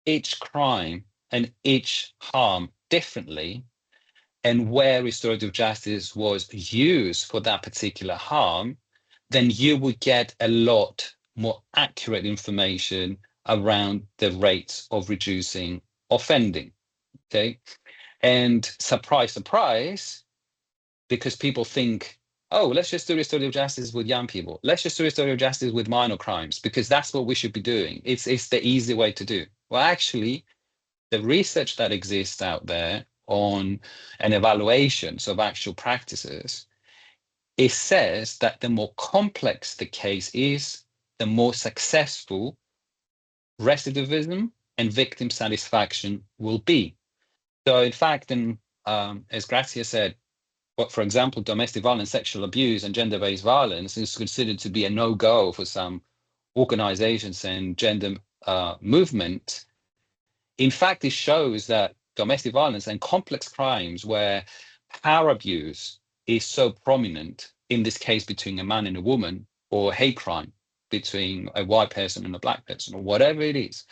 each crime and each harm differently, and where restorative justice was used for that particular harm, then you would get a lot more accurate information around the rates of reducing offending. Okay. And surprise, surprise, because people think, oh, let's just do restorative justice with young people. Let's just do restorative justice with minor crimes, because that's what we should be doing. It's the easy way to do. Well, actually, the research that exists out there on an evaluations of actual practices, it says that the more complex the case is, the more successful recidivism and victim satisfaction will be. So in fact, as Grazia said, for example, domestic violence, sexual abuse, and gender-based violence is considered to be a no-go for some organizations and gender movement. In fact, it shows that domestic violence and complex crimes where power abuse is so prominent, in this case between a man and a woman, or hate crime between a white person and a black person, or whatever it is,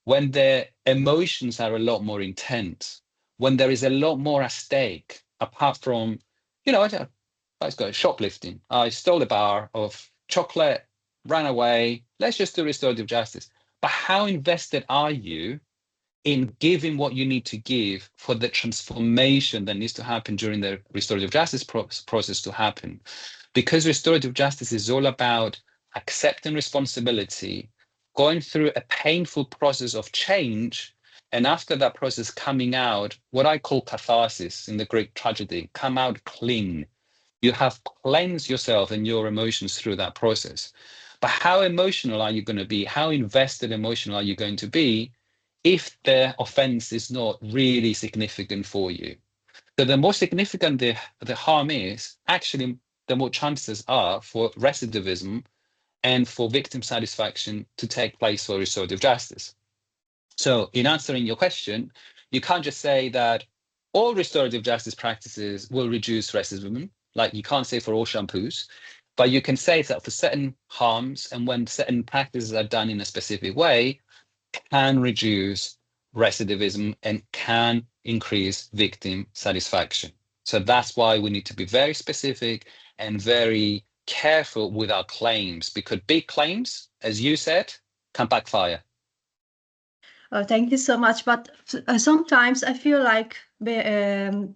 when the emotions are a lot more intense, when there is a lot more at stake, apart from, let's go shoplifting. I stole a bar of chocolate, ran away. Let's just do restorative justice. But how invested are you in giving what you need to give for the transformation that needs to happen during the restorative justice process to happen? Because restorative justice is all about accepting responsibility, going through a painful process of change, and after that process coming out, what I call catharsis in the Greek tragedy, come out clean. You have cleansed yourself and your emotions through that process. But how emotional are you going to be? How invested emotional are you going to be if the offense is not really significant for you? So the more significant the harm is, actually, the more chances are for recidivism and for victim satisfaction to take place for restorative justice. So in answering your question, you can't just say that all restorative justice practices will reduce recidivism, like you can't say for all shampoos, but you can say that for certain harms and when certain practices are done in a specific way, can reduce recidivism and can increase victim satisfaction. So that's why we need to be very specific and very careful with our claims, because big claims, as you said, can backfire. Thank you so much. But sometimes I feel like when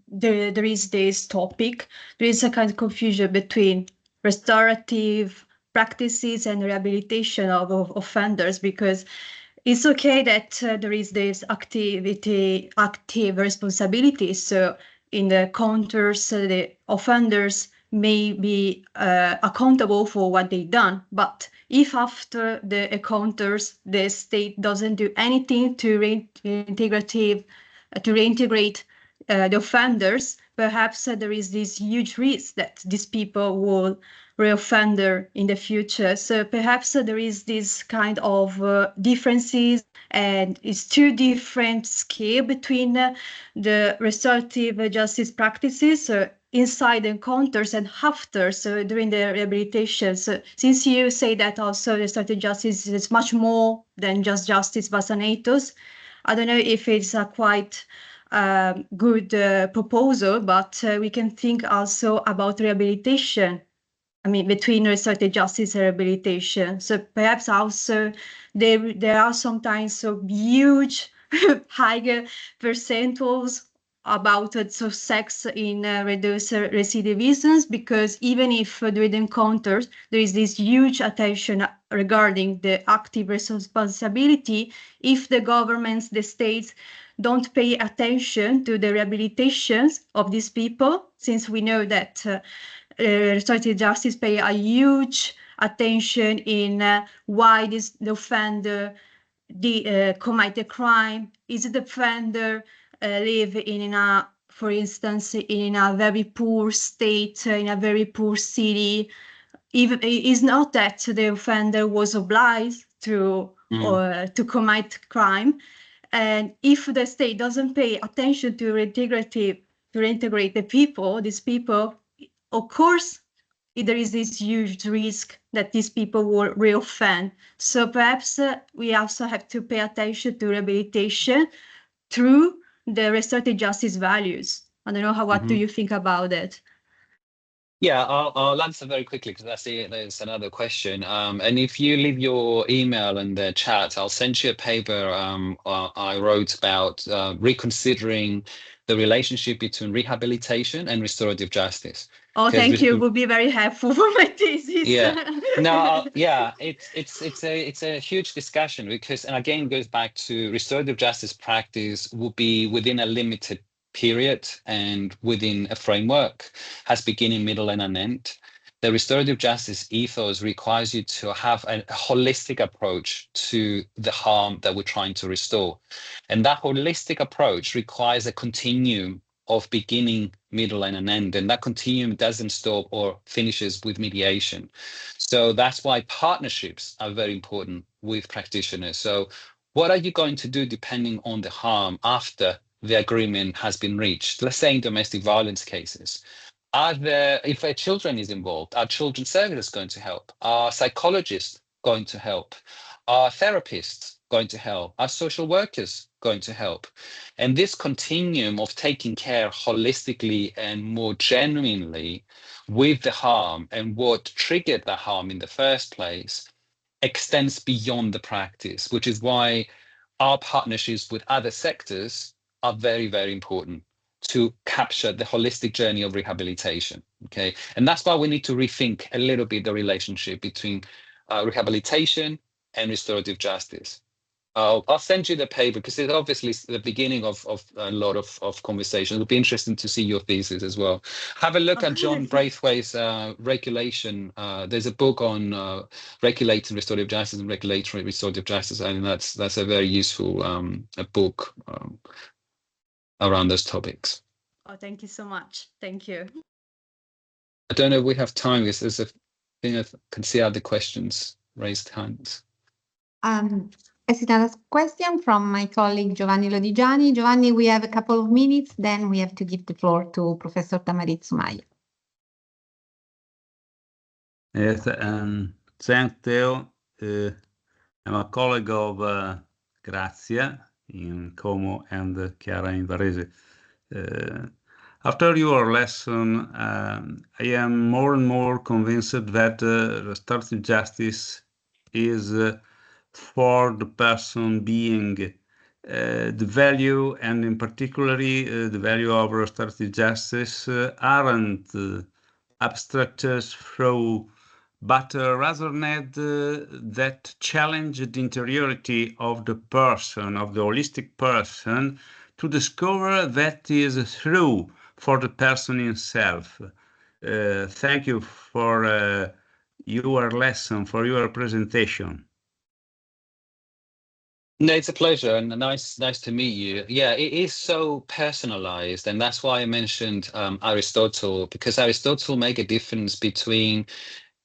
there is this topic, there is a kind of confusion between restorative practices and rehabilitation of offenders, because it's okay that there is this active responsibility. So in the counters, the offenders may be accountable for what they've done. But if after the encounters, the state doesn't do anything to reintegrate the offenders, perhaps there is this huge risk that these people will reoffender in the future. So perhaps there is this kind of differences, and it's two different scale between the restorative justice practices inside encounters and after, so during the rehabilitation. So since you say that also restorative justice is much more than just justice bastonatos, I don't know if it's a quite good proposal, but we can think also about rehabilitation. I mean, between restorative justice and rehabilitation. So perhaps also there are sometimes so huge higher percentages about sex in reduced recidivism, because even if during encounters there is this huge attention regarding the active responsibility, if the governments, the states don't pay attention to the rehabilitations of these people, since we know that restorative justice pay a huge attention in why the offender commit a crime. Is the offender live in a, for instance, in a very poor state, in a very poor city? Even it's not that the offender was obliged to commit crime, and if the state doesn't pay attention to reintegrate the people, these people, of course, there is this huge risk that these people will reoffend. So perhaps we also have to pay attention to rehabilitation through the restorative justice values. I don't know what do you think about it? Yeah, I'll answer very quickly because I see there's another question. And if you leave your email in the chat, I'll send you a paper I wrote about reconsidering the relationship between rehabilitation and restorative justice. Oh, thank you. It would be very helpful for my thesis. Yeah, no, yeah, it's a huge discussion because, and again, goes back to restorative justice practice will be within a limited period and within a framework, has beginning, middle, and an end. The restorative justice ethos requires you to have a holistic approach to the harm that we're trying to restore. And that holistic approach requires a continuum of beginning, middle, and an end. And that continuum doesn't stop or finishes with mediation. So that's why partnerships are very important with practitioners. So what are you going to do depending on the harm after the agreement has been reached? Let's say in domestic violence cases. If a children is involved, are children's services going to help? Are psychologists going to help? Are therapists going to help? Are social workers going to help? And this continuum of taking care holistically and more genuinely with the harm and what triggered the harm in the first place extends beyond the practice, which is why our partnerships with other sectors are very, very important to capture the holistic journey of rehabilitation. Okay, and that's why we need to rethink a little bit the relationship between rehabilitation and restorative justice. I'll send you the paper because it's obviously the beginning of a lot of conversation. It'll be interesting to see your thesis as well. Have a look at John Braithwaite's regulation. There's a book on regulating restorative justice and regulatory restorative justice. I think that's a very useful a book around those topics. Oh, thank you so much. Thank you. I don't know if we have time. There's a thing I can see other questions, raised hands. I see another question from my colleague Giovanni Lodigiani. Giovanni, we have a couple of minutes, then we have to give the floor to Professor Tamarit Soumaya. Yes, thank you. I'm a colleague of Grazia in Como and Chiara in Varese. After your lesson, I am more and more convinced that restorative justice is for the person being the value, and in particularly the value of restorative justice aren't abstract through, but rather need that challenge the interiority of the person, of the holistic person, to discover that is true for the person himself. Thank you for your lesson, for your presentation. No, it's a pleasure and nice to meet you. Yeah, it is so personalized, and that's why I mentioned Aristotle, because Aristotle make a difference between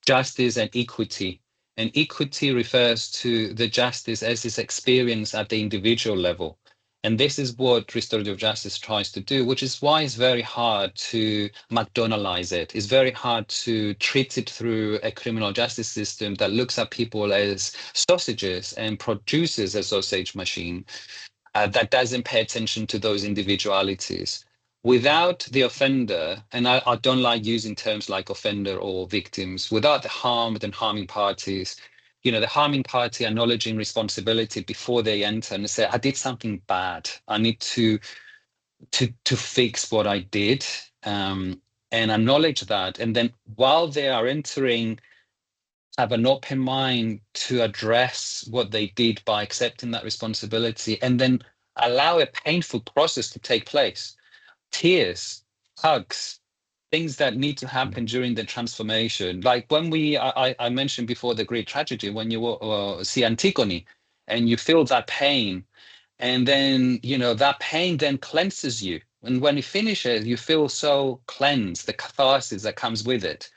justice and equity. And equity refers to the justice as is experienced at the individual level. And this is what restorative justice tries to do, which is why it's very hard to McDonaldize it. It's very hard to treat it through a criminal justice system that looks at people as sausages and produces a sausage machine that doesn't pay attention to those individualities. Without the offender, and I don't like using terms like offender or victims, without the harmed and harming parties, the harming party acknowledging responsibility before they enter and say, I did something bad. I need to fix what I did, and acknowledge that. And then while they are entering, have an open mind to address what they did by accepting that responsibility, and then allow a painful process to take place. Tears, hugs, things that need to happen during the transformation. Like when I mentioned before the Greek tragedy, when you see Antigone and you feel that pain, and then, that pain then cleanses you. And when it finishes, you feel so cleansed, the catharsis that comes with it.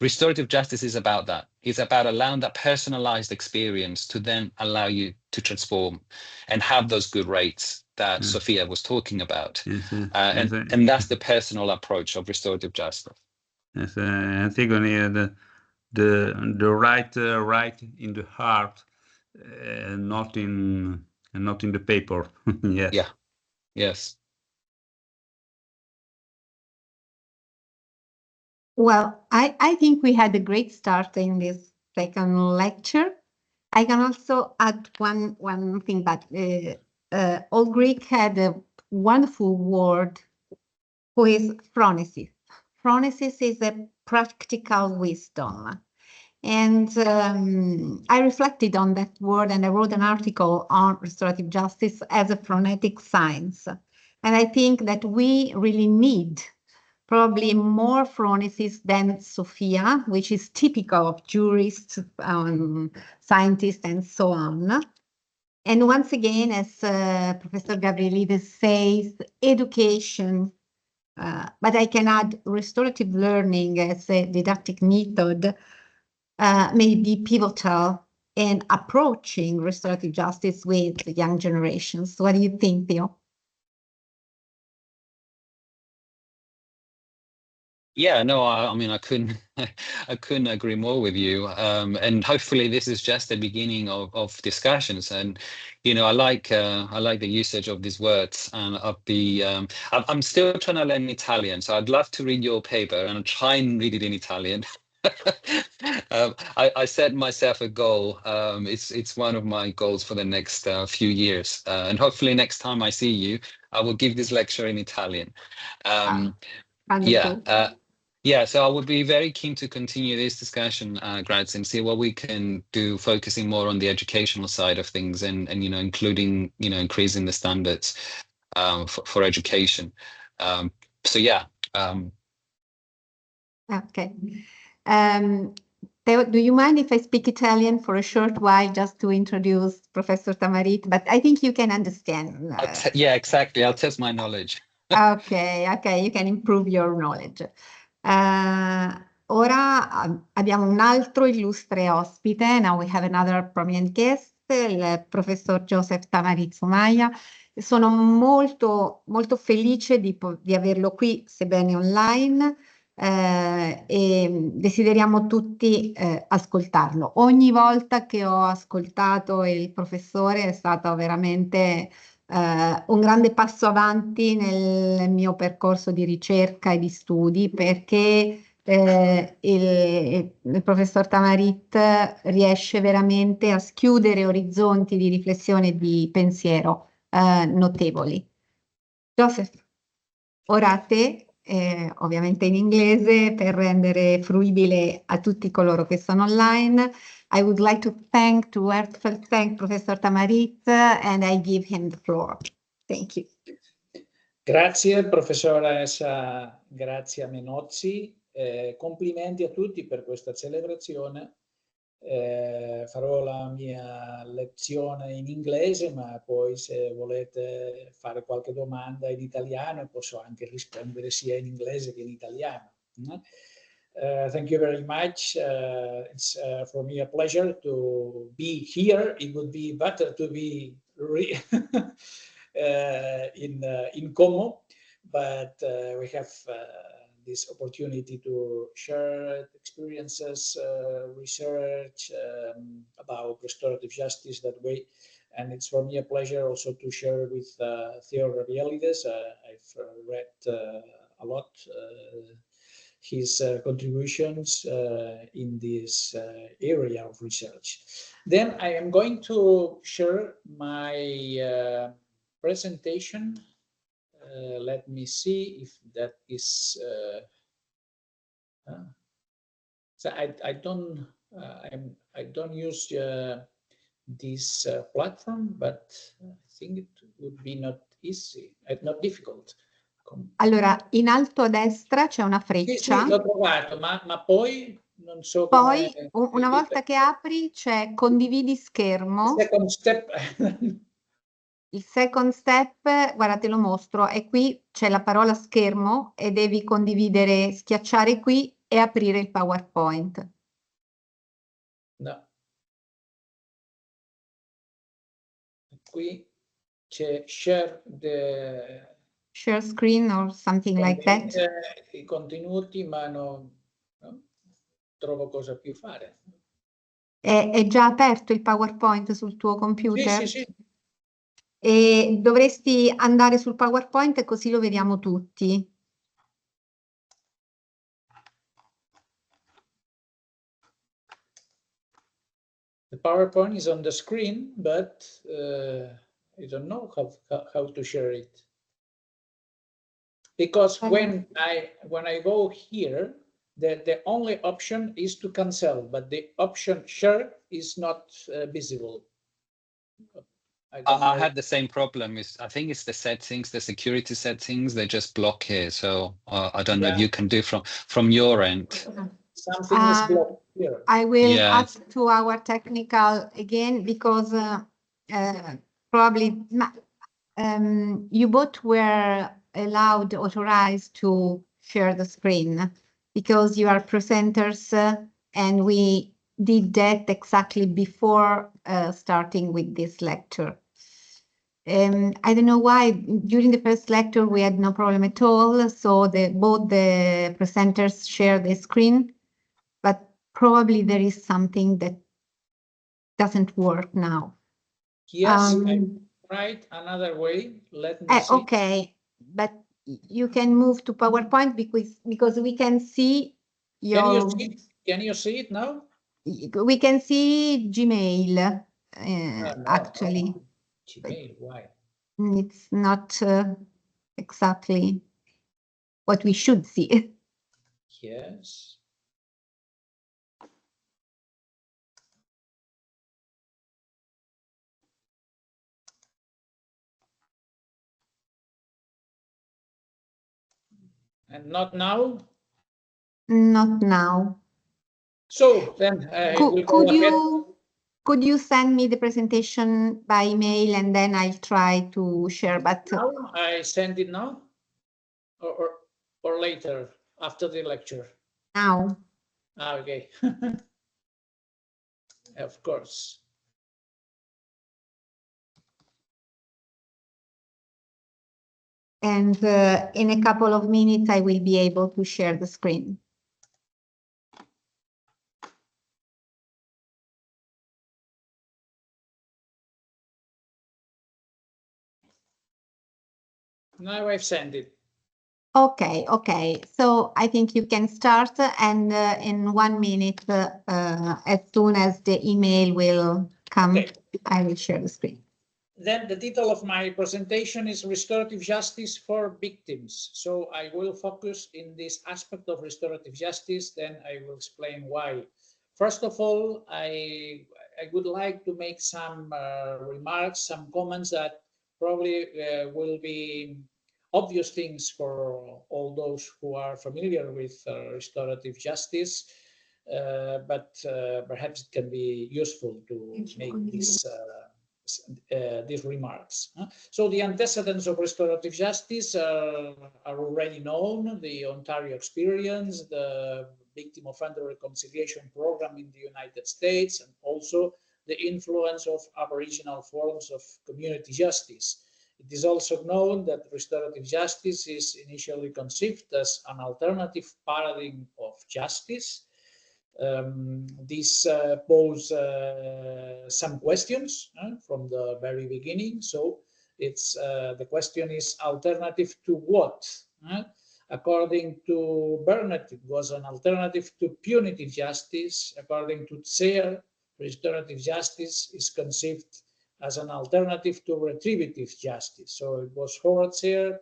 Restorative justice is about that. It's about allowing that personalized experience to then allow you to transform and have those good rates that Sophia was talking about. And that's the personal approach of restorative justice. Yes, Antigone, the right in the heart, not in the paper. Yes. Yeah. Yes. Well, I think we had a great start in this second lecture. I can also add one thing, but Old Greek had a wonderful word who is phronesis. Phronesis is a practical wisdom. And I reflected on that word, and I wrote an article on restorative justice as a phronetic science. And I think that we really need probably more phronesis than Sophia, which is typical of jurists, scientists, and so on. And once again, as Professor Gabrielides says, education but I can add restorative learning as a didactic method may be pivotal in approaching restorative justice with the young generations. What do you think, Theo? Yeah, no, I mean, I couldn't, I couldn't agree more with you. And hopefully, this is just the beginning of discussions. And you know, I like the usage of these words. And I'm still trying to learn Italian, so I'd love to read your paper and I'll try and read it in Italian. I set myself a goal. It's one of my goals for the next few years, and hopefully, next time I see you, I will give this lecture in Italian. Yeah, so I would be very keen to continue this discussion, Graz, and see what we can do, focusing more on the educational side of things, and you know, including increasing the standards for education. So yeah. Okay. Theo, do you mind if I speak Italian for a short while just to introduce Professor Tamarit? But I think you can understand. Yeah, exactly. I'll test my knowledge. Okay, you can improve your knowledge. Ora abbiamo un altro illustre ospite. Now we have another prominent guest, il professor Joseph Tamarit Soumaya. Sono molto felice di averlo qui, sebbene online, e desideriamo tutti ascoltarlo. Ogni volta che ho ascoltato il professore è stato veramente un grande passo avanti nel mio percorso di ricerca e di studi, perché il professor Tamarit riesce veramente a schiudere orizzonti di riflessione e di pensiero notevoli. Joseph, ora a te, ovviamente in inglese, per rendere fruibile a tutti coloro che sono online. I would like to thank Professor Tamarit, and I give him the floor. Thank you. Grazie professoressa Grazia Menozzi, complimenti a tutti per questa celebrazione. Farò la mia lezione in inglese, ma poi se volete fare qualche domanda in italiano posso anche rispondere sia in inglese che in italiano. Thank you very much. It's for me a pleasure to be here. It would be better to be in Como, but we have this opportunity to share experiences, research about restorative justice that way. And it's for me a pleasure also to share with Theo Rabielides. I've read a lot his contributions in this area of research. Then I am going to share my presentation. Let me see if that is. So I don't use this platform, but I think it would be not easy, not difficult. Allora, in alto a destra c'è una freccia. Sì, l'ho trovato, ma poi non so come... Poi, una volta che apri, c'è condividi schermo. Second step. Il second step, guarda, te lo mostro, è qui, c'è la parola schermo e devi condividere, schiacciare qui e aprire il PowerPoint. No. Qui c'è share screen or something like that. I contenuti, ma non trovo cosa più fare. È già aperto il PowerPoint sul tuo computer? Sì. E dovresti andare sul PowerPoint così lo vediamo tutti. The PowerPoint is on the screen, but I don't know how to share it. Because when I go here, the only option is to cancel, but the option share is not visible. I had the same problem. I think it's the settings, the security settings, they just block here. So I don't know if you can do from your end. Something is blocked here. I will ask to our technical again, because probably you both were allowed, authorized to share the screen because you are presenters and we did that exactly before starting with this lecture. I don't know why during the first lecture we had no problem at all, so both the presenters share the screen, but probably there is something that doesn't work now. Yes, I tried another way. Let me see. Okay, but you can move to PowerPoint because we can see your. Can you see it now? We can see Gmail actually. No. Gmail, why? It's not exactly what we should see. Yes. And not now? Not now. So then could you send me the presentation by email and then I'll try to share? But now I send it now or later after the lecture? Now. Okay. Of course. And in a couple of minutes, I will be able to share the screen. Now I've sent it. Okay. So I think you can start, and in 1 minute, as soon as the email will come, okay, I will share the screen. Then the title of my presentation is Restorative Justice for Victims. So I will focus in this aspect of restorative justice, then I will explain why. First of all, I would like to make some remarks, some comments that probably will be obvious things for all those who are familiar with restorative justice, but perhaps it can be useful to make these remarks. So the antecedents of restorative justice are already known: the Ontario experience, the Victim Offender Reconciliation Program in the United States, and also the influence of Aboriginal forms of community justice. It is also known that restorative justice is initially conceived as an alternative paradigm of justice. This pose some questions from the very beginning. So it's the question is alternative to what? According to Burnett, it was an alternative to punitive justice. According to Tseer, restorative justice is conceived as an alternative to retributive justice. So it was Howard Tseer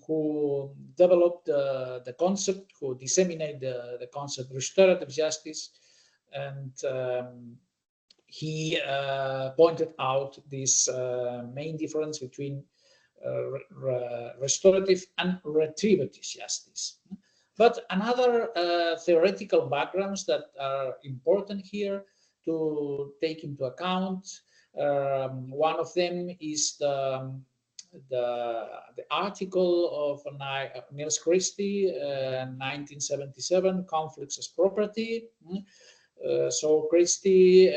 who developed the concept, who disseminated the concept restorative justice, and he pointed out this main difference between restorative and retributive justice. But another theoretical backgrounds that are important here to take into account, one of them is the article of Niels Christie, 1977, Conflicts as Property. So Christie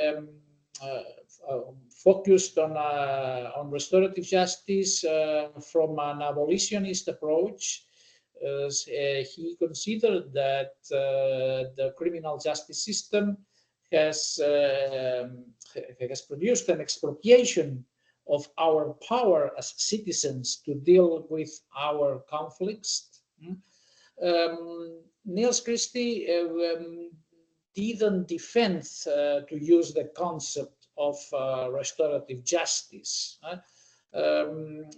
focused on restorative justice from an abolitionist approach. He considered that the criminal justice system has produced an expropriation of our power as citizens to deal with our conflicts. Niels Christie didn't defend to use the concept of restorative justice,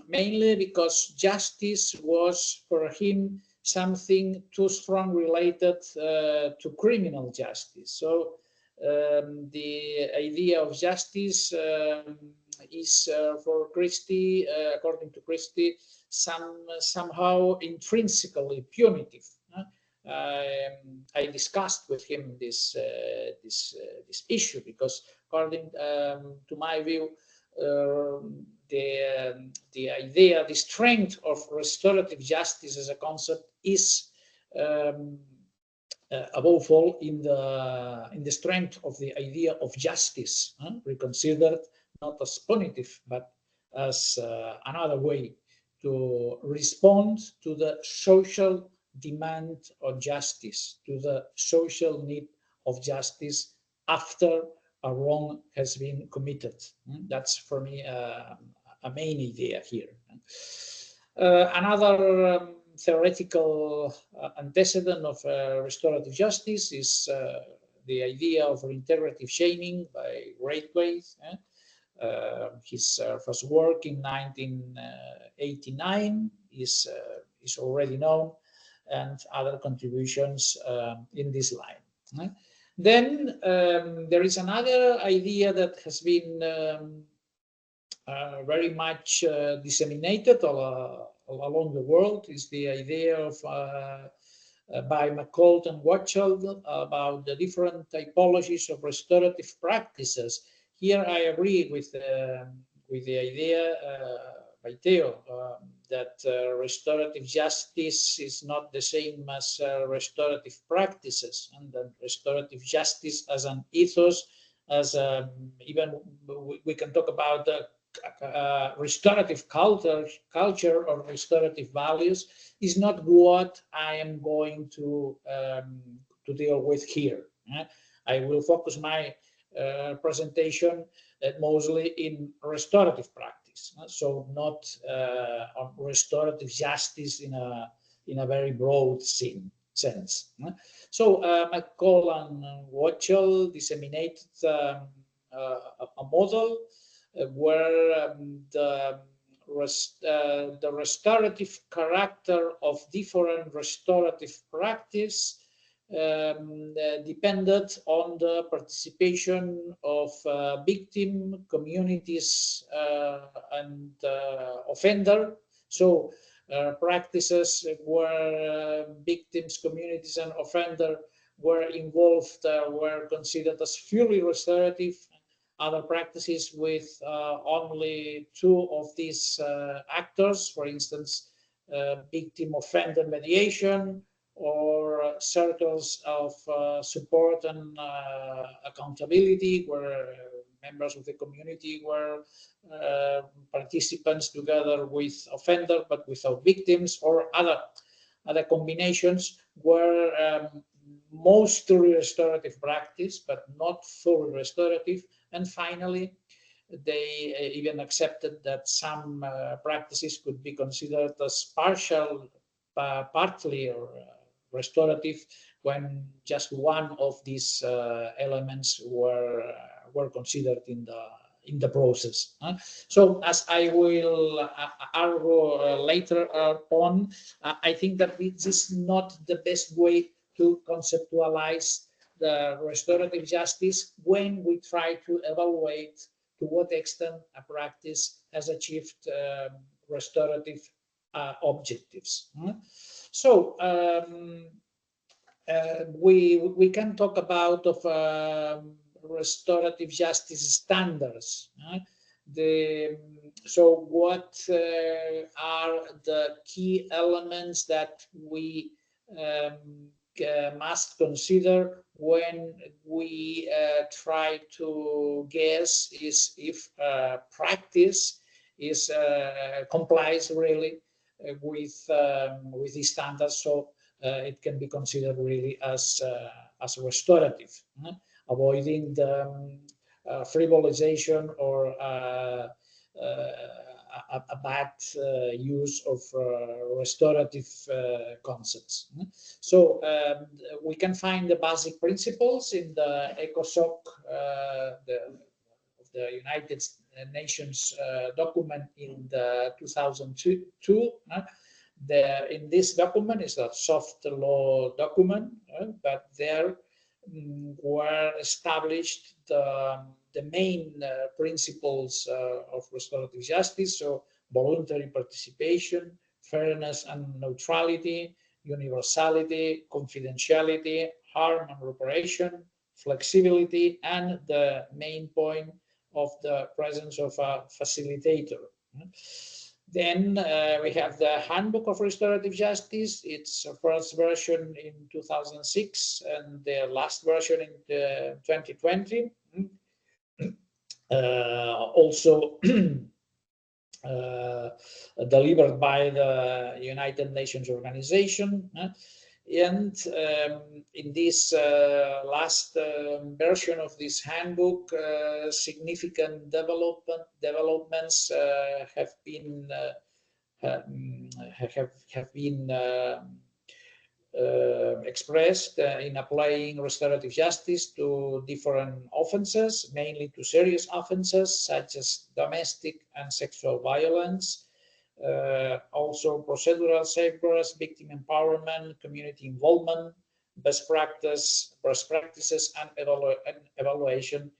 mainly because justice was for him something too strong related to criminal justice. So the idea of justice is for Christie, according to Christie, somehow intrinsically punitive. I discussed with him this issue because, according to my view, the idea, the strength of restorative justice as a concept is above all in the strength of the idea of justice, reconsidered not as punitive but as another way to respond to the social demand of justice, to the social need of justice after a wrong has been committed. That's for me a main idea here. Another theoretical antecedent of restorative justice is the idea of reintegrative chaining by Braithwaite. His first work in 1989 is already known, and other contributions in this line. Then there is another idea that has been very much disseminated along the world, is the idea of by McCall and Watchell about the different typologies of restorative practices. Here I agree with the idea by Theo that restorative justice is not the same as restorative practices, and that restorative justice as an ethos, as even we can talk about restorative culture or restorative values, is not what I am going to deal with here. I will focus my presentation mostly in restorative practice, so not on restorative justice in a very broad sense. So McCall and Watchell disseminated a model where the restorative character of different restorative practice depended on the participation of victim communities and offender. So practices where victims, communities, and offender were involved were considered as fully restorative. Other practices with only two of these actors, for instance, victim-offender mediation, or circles of support and accountability, where members of the community were participants together with offender but without victims, or other combinations were mostly restorative practice but not fully restorative. And finally, they even accepted that some practices could be considered as partly or restorative when just one of these elements were considered in the process. So, as I will argue later on, I think that this is not the best way to conceptualize the restorative justice when we try to evaluate to what extent a practice has achieved restorative objectives. So we can talk about restorative justice standards. So what are the key elements that we must consider when we try to guess if practice is complies really with these standards, so it can be considered really as restorative, avoiding the frivolization or a bad use of restorative concepts. So we can find the basic principles in the ECOSOC, the United Nations document in the 2002. In this document is a soft law document, but there were established the main principles of restorative justice. So voluntary participation, fairness and neutrality, universality, confidentiality, harm and reparation, flexibility, and the main point of the presence of a facilitator. Then we have the Handbook of Restorative Justice. Its first version in 2006 and the last version in 2020. Also delivered by the United Nations organization. And in this last version of this handbook, significant developments have been expressed in applying restorative justice to different offenses, mainly to serious offenses such as domestic and sexual violence. Also procedural safeguards, victim empowerment, community involvement, best practices and evaluation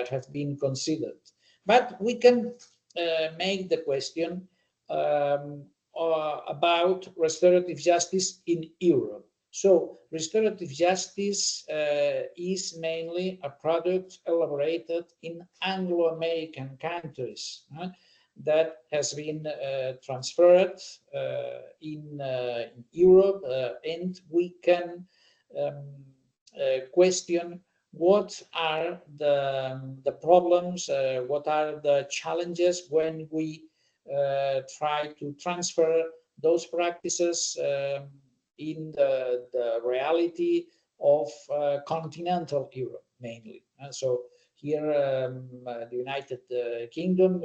have been considered. But we can make the question about restorative justice in Europe. So restorative justice is mainly a product elaborated in Anglo-American countries that has been transferred in Europe, and we can question what are the problems, what are the challenges when we try to transfer those practices in the reality of continental Europe mainly. So here the United Kingdom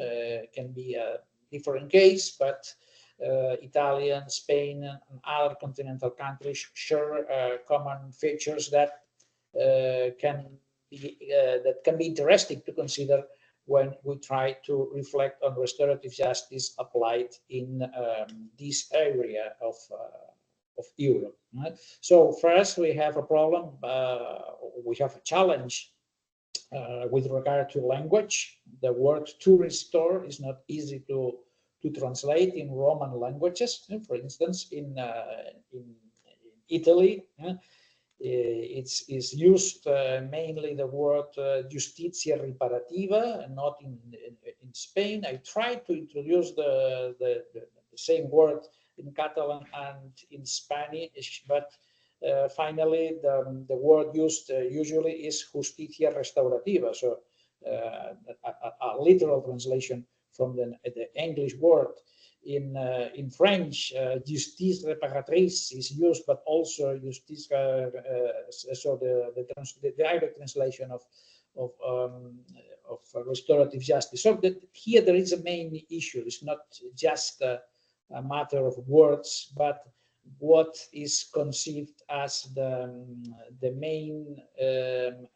can be a different case, but Italian, Spain, and other continental countries share common features that can be interesting to consider when we try to reflect on restorative justice applied in this area of Europe. Right? So first we have a problem, we have a challenge with regard to language. The word to restore is not easy to translate in Roman languages. For instance, in Italy, it's used mainly the word justitia riparativa, and not in Spain. I tried to introduce the same word in Catalan and in Spanish, but finally the word used usually is justicia restaurativa, so a literal translation from the English word. In French, justice réparatrice is used, but also justice, so the direct translation of restorative justice. So here there is a main issue. It's not just a matter of words, but what is conceived as the main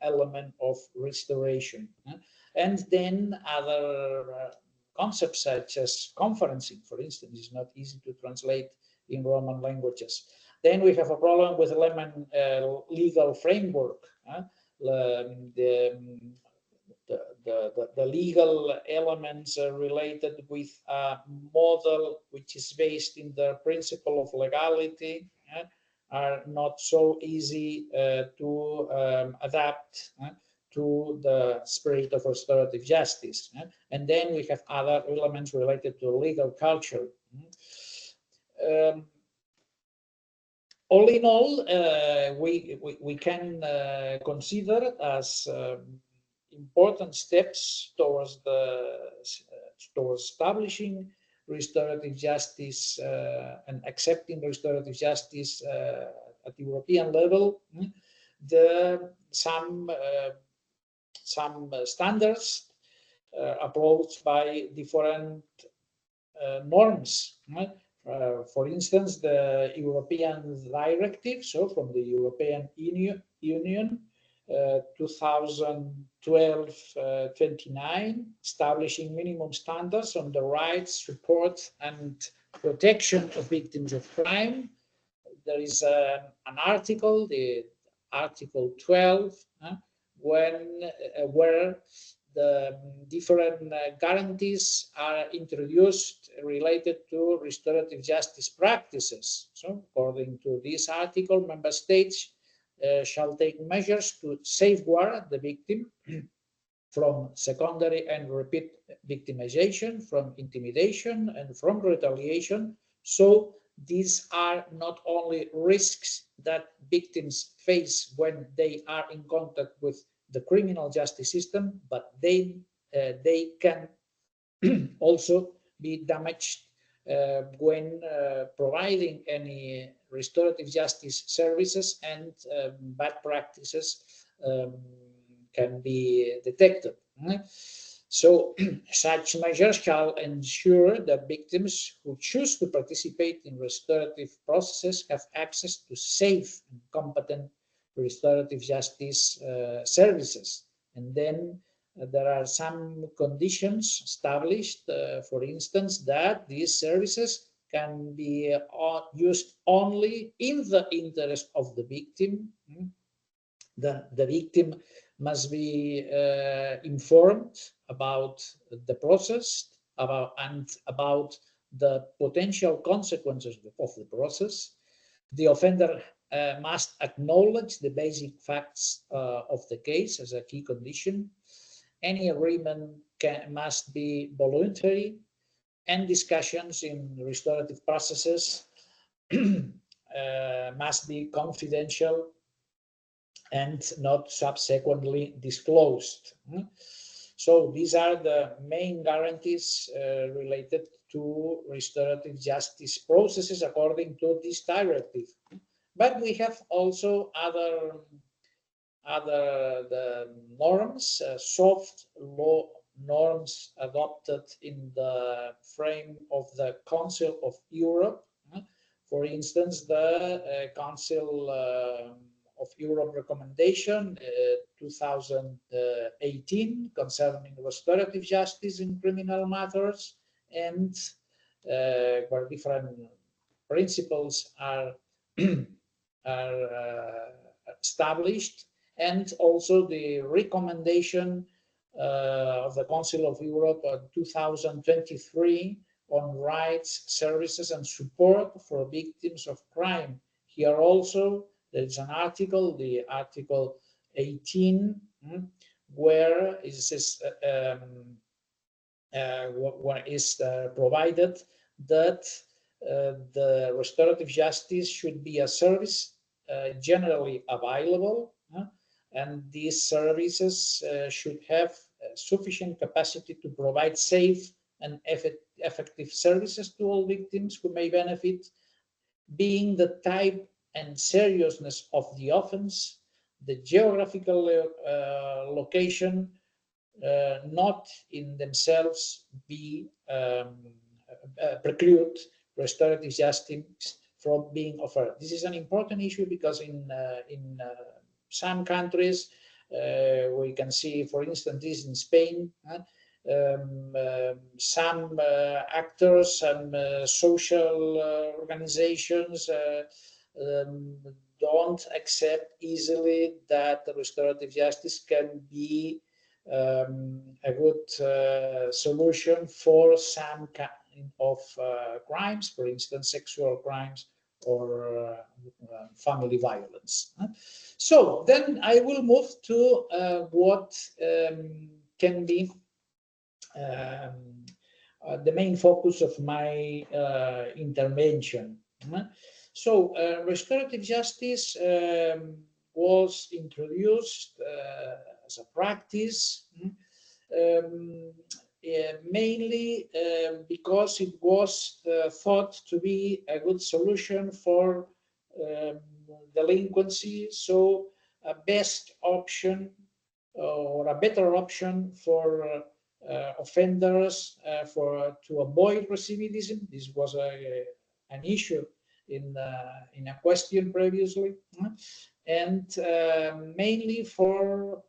element of restoration. And then other concepts such as conferencing, for instance, is not easy to translate in Roman languages. Then we have a problem with the legal framework. The legal elements related with a model which is based in the principle of legality are not so easy to adapt to the spirit of restorative justice. And then we have other elements related to legal culture. All in all, we can consider as important steps towards establishing restorative justice and accepting restorative justice at the European level. Some standards approached by different norms. For instance, the European directive, so from the European Union, 2012-29, establishing minimum standards on the rights, support, and protection of victims of crime. There is an article, the Article 12, where the different guarantees are introduced related to restorative justice practices. So, according to this article, member states shall take measures to safeguard the victim from secondary and repeat victimization, from intimidation, and from retaliation. So these are not only risks that victims face when they are in contact with the criminal justice system, but they can also be damaged when providing any restorative justice services, and bad practices can be detected. So such measures shall ensure that victims who choose to participate in restorative processes have access to safe and competent restorative justice services. And then there are some conditions established, for instance, that these services can be used only in the interest of the victim. The victim must be informed about the process, about the potential consequences of the process. The offender must acknowledge the basic facts of the case as a key condition. Any agreement must be voluntary, and discussions in restorative processes must be confidential and not subsequently disclosed. So these are the main guarantees related to restorative justice processes according to this directive. But we have also other norms, soft law norms adopted in the frame of the Council of Europe. For instance, the Council of Europe recommendation 2018 concerning restorative justice in criminal matters, and where different principles are established, and also the recommendation of the Council of Europe 2023 on rights, services, and support for victims of crime. Here also there is an article, the Article 18, where is provided that the restorative justice should be a service generally available, and these services should have sufficient capacity to provide safe and effective services to all victims who may benefit, being the type and seriousness of the offense, the geographical location, not in themselves be preclude restorative justice from being offered. This is an important issue because in some countries, we can see, for instance, this in Spain, some actors, some social organizations don't accept easily that the restorative justice can be a good solution for some kind of crimes, for instance, sexual crimes or family violence. So then I will move to what can be the main focus of my intervention. So restorative justice was introduced as a practice mainly because it was thought to be a good solution for delinquency, so a best option or a better option for offenders to avoid recidivism. This was an issue in a question previously, and mainly for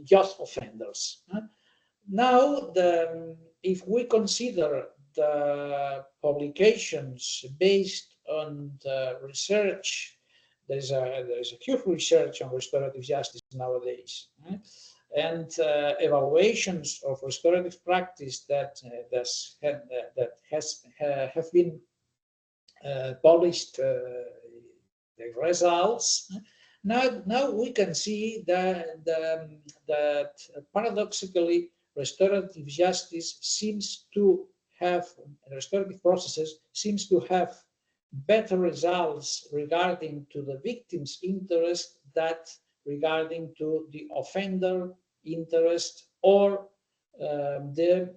just offenders. Now, if we consider the publications based on the research, there is a huge research on restorative justice nowadays, and evaluations of restorative practice that have been published, the results. Now we can see that paradoxically, restorative justice seems to have, restorative processes seems to have better results regarding to the victim's interest than regarding to the offender interest or the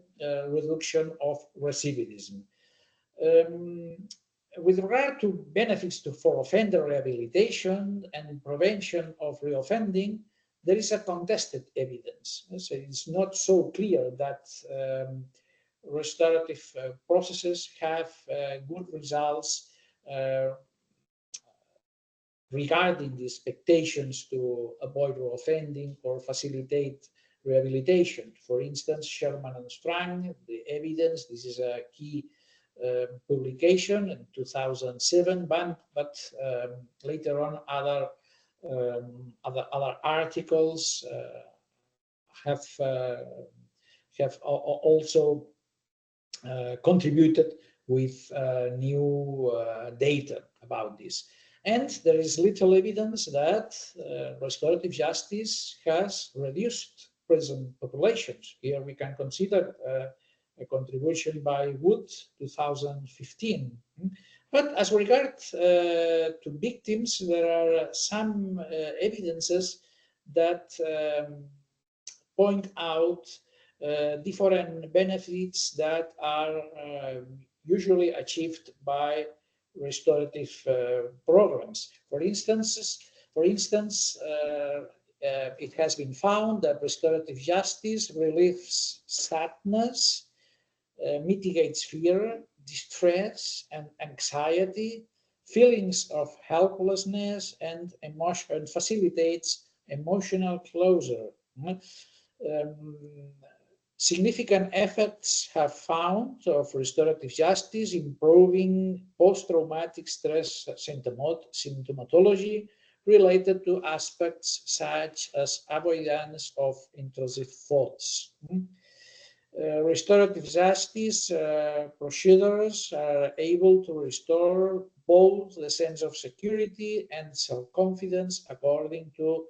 reduction of recidivism. With regard to benefits for offender rehabilitation and prevention of reoffending, there is a contested evidence. So it's not so clear that restorative processes have good results regarding the expectations to avoid reoffending or facilitate rehabilitation. For instance, Sherman and Strang, the evidence, this is a key publication in 2007, but later on other articles have also contributed with new data about this. And there is little evidence that restorative justice has reduced prison populations. Here we can consider a contribution by Wood, 2015. But as regards to victims, there are some evidences that point out different benefits that are usually achieved by restorative programs. For instance, it has been found that restorative justice relieves sadness, mitigates fear, distress, and anxiety, feelings of helplessness, and emotion, and facilitates emotional closure. Significant effects have found of restorative justice improving post-traumatic stress symptomatology related to aspects such as avoidance of intrusive thoughts. Restorative justice procedures are able to restore both the sense of security and self-confidence according to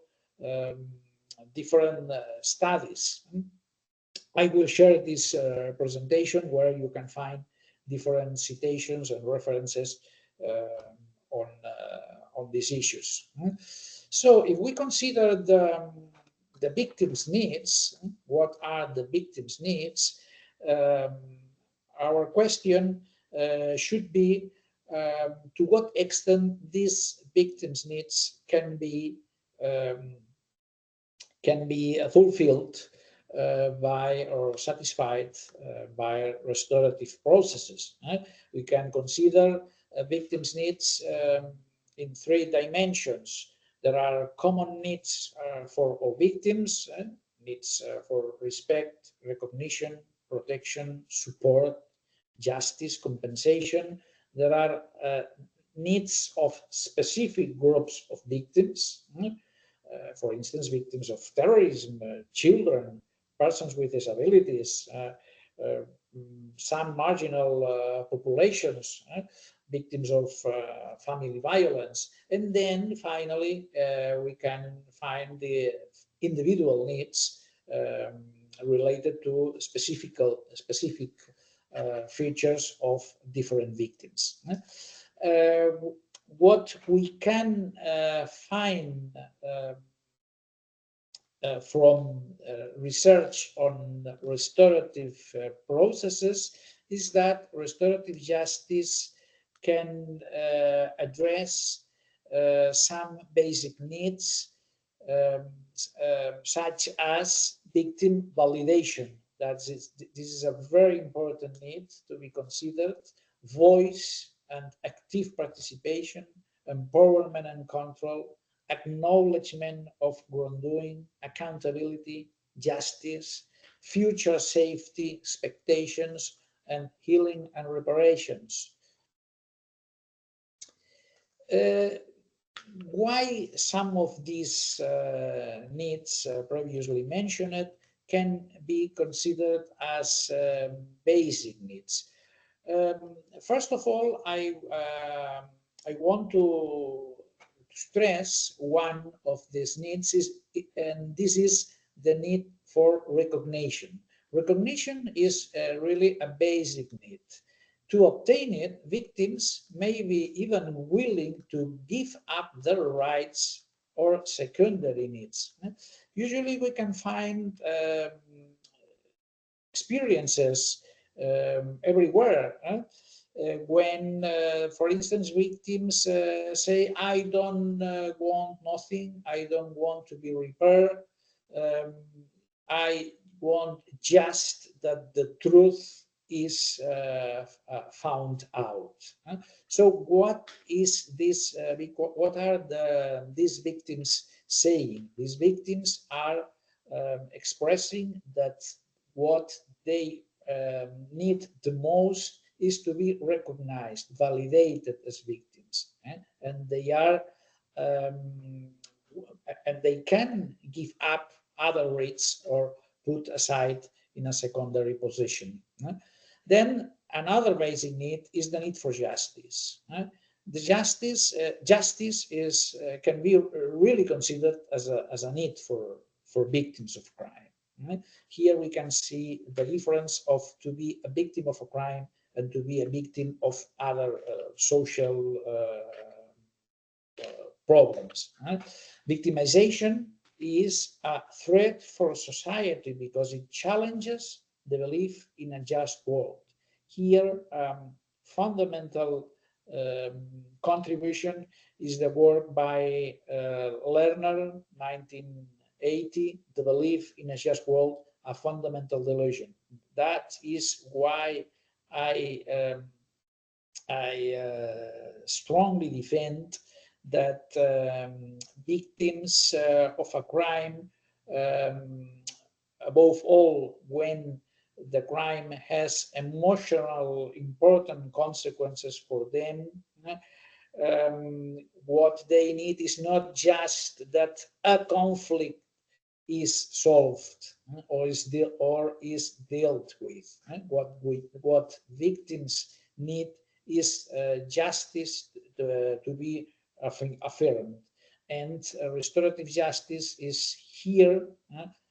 different studies. I will share this presentation where you can find different citations and references on these issues. So if we consider the victim's needs, what are the victim's needs? Our question should be to what extent these victims' needs can be fulfilled by or satisfied by restorative processes. We can consider victims' needs in three dimensions. There are common needs for all victims, needs for respect, recognition, protection, support, justice, compensation. There are needs of specific groups of victims, for instance, victims of terrorism, children, persons with disabilities, some marginal populations, victims of family violence. And then finally, we can find the individual needs related to specific features of different victims. What we can find from research on restorative processes is that restorative justice can address some basic needs such as victim validation. This is a very important need to be considered. Voice and active participation, empowerment and control, acknowledgement of wrongdoing, accountability, justice, future safety, expectations, and healing and reparations. Why some of these needs previously mentioned can be considered as basic needs? First of all, I want to stress one of these needs and this is the need for recognition. Recognition is really a basic need. To obtain it, victims may be even willing to give up their rights or secondary needs. Usually we can find experiences everywhere. When, for instance, victims say, I don't want nothing, I don't want to be repaired, I want just that the truth is found out. So what is this, what are these victims saying? These victims are expressing that what they need the most is to be recognized, validated as victims, and they are and they can give up other rights or put aside in a secondary position. Then another basic need is the need for justice. The justice is can be really considered as a need for victims of crime. Here we can see the difference of to be a victim of a crime and to be a victim of other social problems. Victimization is a threat for society because it challenges the belief in a just world. Here, fundamental contribution is the work by Lerner, 1980, The Belief in a Just World, a Fundamental Delusion. That is why I strongly defend that victims of a crime, above all when the crime has emotional important consequences for them, what they need is not just that a conflict is solved or is dealt with. What victims need is justice to be affirmed, and restorative justice is here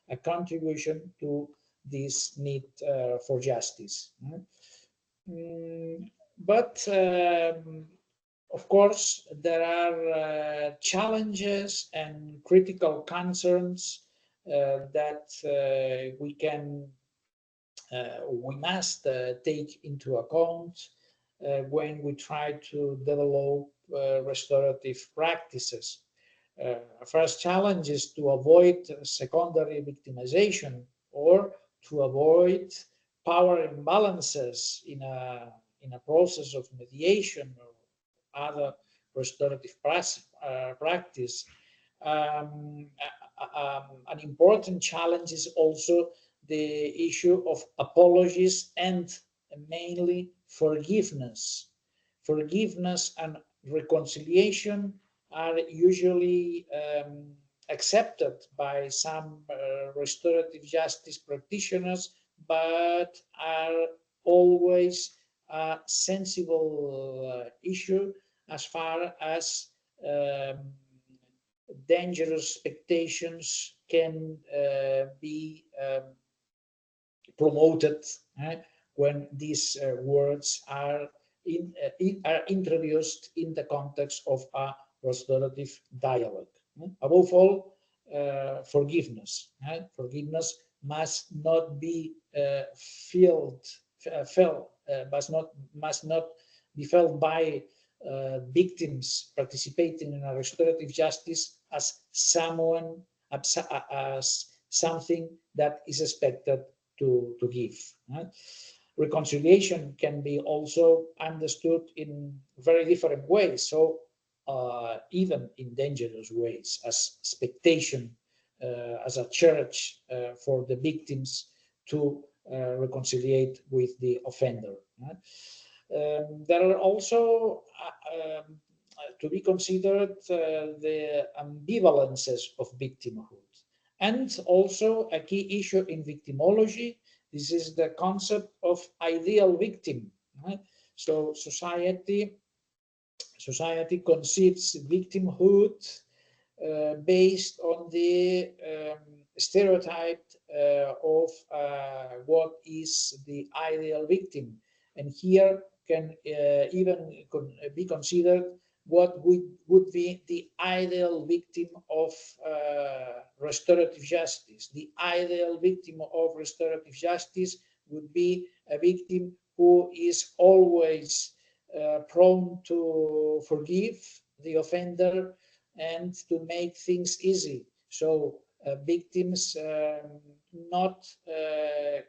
a contribution to this need for justice. But of course, there are challenges and critical concerns that we must take into account when we try to develop restorative practices. First challenge is to avoid secondary victimization or to avoid power imbalances in a process of mediation or other restorative practice. An important challenge is also the issue of apologies and mainly forgiveness. Forgiveness and reconciliation are usually accepted by some restorative justice practitioners, but are always a sensible issue as far as dangerous expectations can be promoted when these words are introduced in the context of a restorative dialogue. Above all, forgiveness. Forgiveness must not be must not be felt by victims participating in a restorative justice as something that is expected to give. Reconciliation can be also understood in very different ways, so even in dangerous ways, as expectation as a church for the victims to reconciliate with the offender. There are also to be considered the ambivalences of victimhood, and also a key issue in victimology. This is the concept of ideal victim. So society society conceives victimhood based on the stereotype of what is the ideal victim. And here can even be considered what would be the ideal victim of restorative justice. The ideal victim of restorative justice would be a victim who is always prone to forgive the offender and to make things easy. So victims not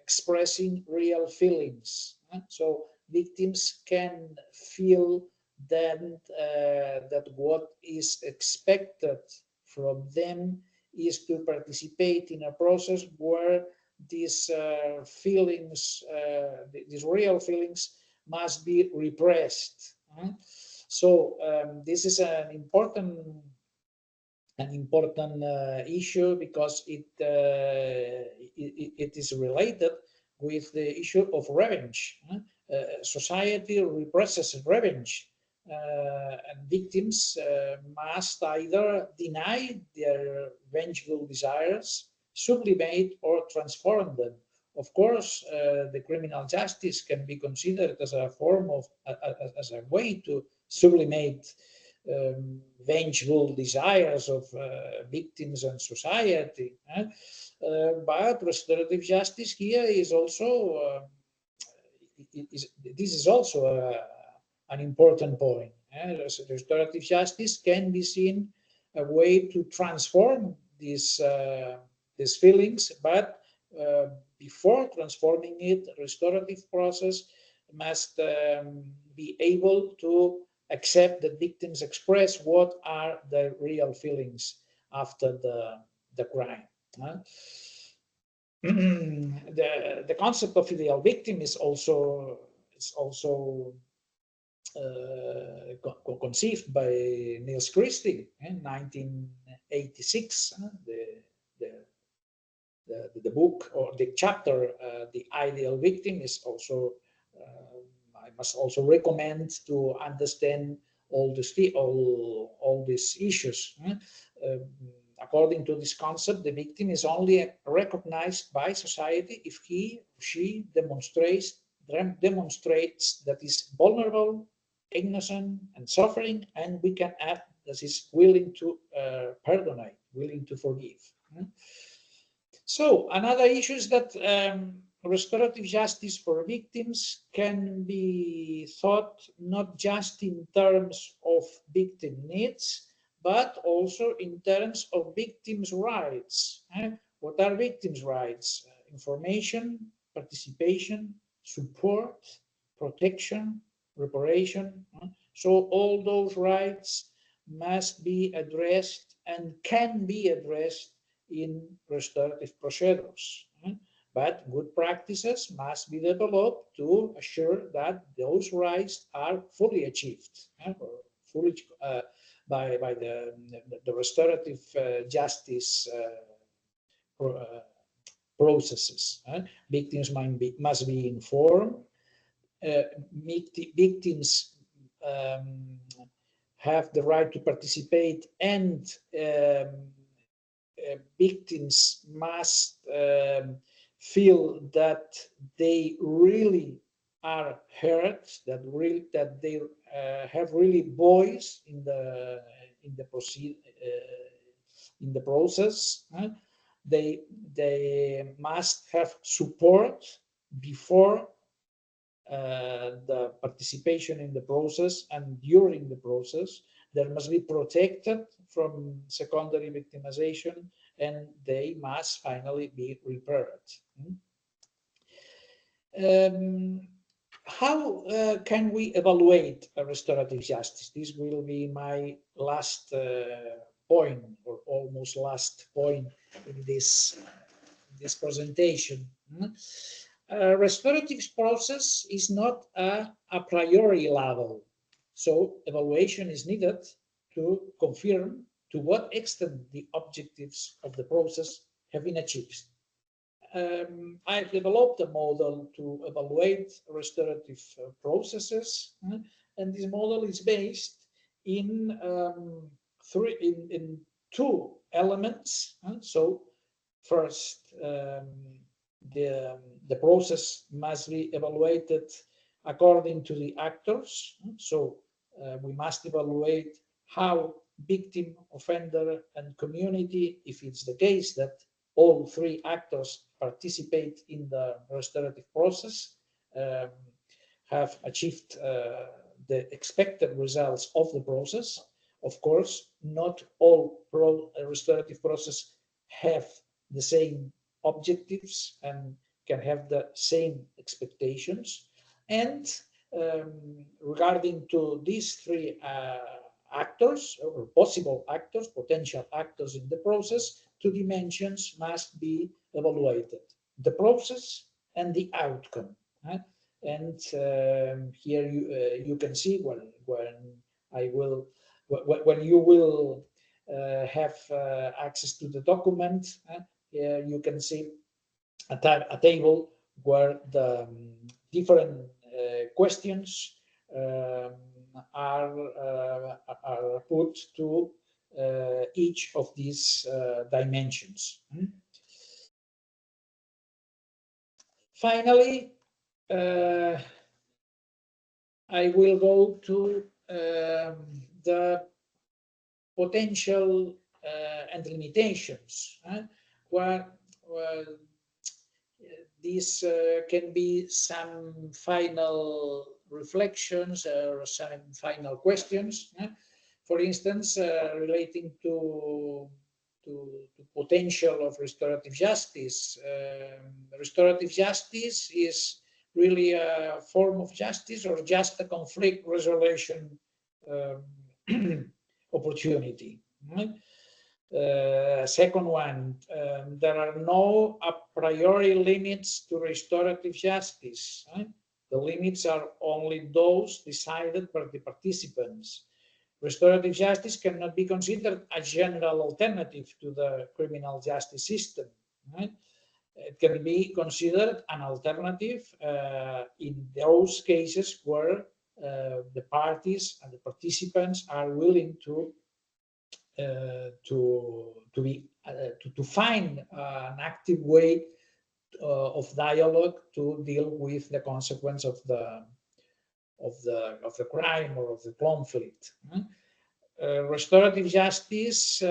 expressing real feelings. So victims can feel that what is expected from them is to participate in a process where these feelings, these real feelings, must be repressed. So this is an important issue because it is related with the issue of revenge. Society represses revenge, and victims must either deny their vengeful desires, sublimate, or transform them. Of course, the criminal justice can be considered as a form of, as a way to sublimate vengeful desires of victims and society. But restorative justice here is also, this is also an important point. Restorative justice can be seen a way to transform these feelings, but before transforming it, restorative process must be able to accept that victims express what are their real feelings after the crime. The concept of ideal victim is also conceived by Niels Christie in 1986. The book or the chapter, The Ideal Victim, is also, I must also recommend to understand all these issues. According to this concept, the victim is only recognized by society if he or she demonstrates that is vulnerable, innocent, and suffering, and we can add that is willing to pardon, willing to forgive. So another issue is that restorative justice for victims can be thought not just in terms of victim needs, but also in terms of victims' rights. What are victims' rights? Information, participation, support, protection, reparation. So all those rights must be addressed and can be addressed in restorative procedures. But good practices must be developed to assure that those rights are fully achieved, or fully by the restorative justice processes. Victims must be informed. Victims have the right to participate, and victims must feel that they really are heard, that they have really voice in the process. They must have support before the participation in the process and during the process. They must be protected from secondary victimization, and they must finally be repaired. How can we evaluate a restorative justice? This will be my last point, or almost last point in this presentation. Restorative process is not a priori level, so evaluation is needed to confirm to what extent the objectives of the process have been achieved. I've developed a model to evaluate restorative processes, and this model is based in two elements. So first, the process must be evaluated according to the actors. So we must evaluate how victim, offender, and community, if it's the case that all three actors participate in the restorative process, have achieved the expected results of the process. Of course, not all restorative process have the same objectives and can have the same expectations. And regarding to these three actors, or possible actors, potential actors in the process, two dimensions must be evaluated: the process and the outcome. And here you can see when you will have access to the document, you can see a table where the different questions are put to each of these dimensions. Finally, I will go to the potential and limitations, where these can be some final reflections or some final questions. For instance, relating to potential of restorative justice. Restorative justice is really a form of justice or just a conflict resolution opportunity. Second one, there are no a priori limits to restorative justice. The limits are only those decided by the participants. Restorative justice cannot be considered a general alternative to the criminal justice system. It can be considered an alternative in those cases where the parties and the participants are willing to find an active way of dialogue to deal with the consequence of the crime or of the conflict. Restorative justice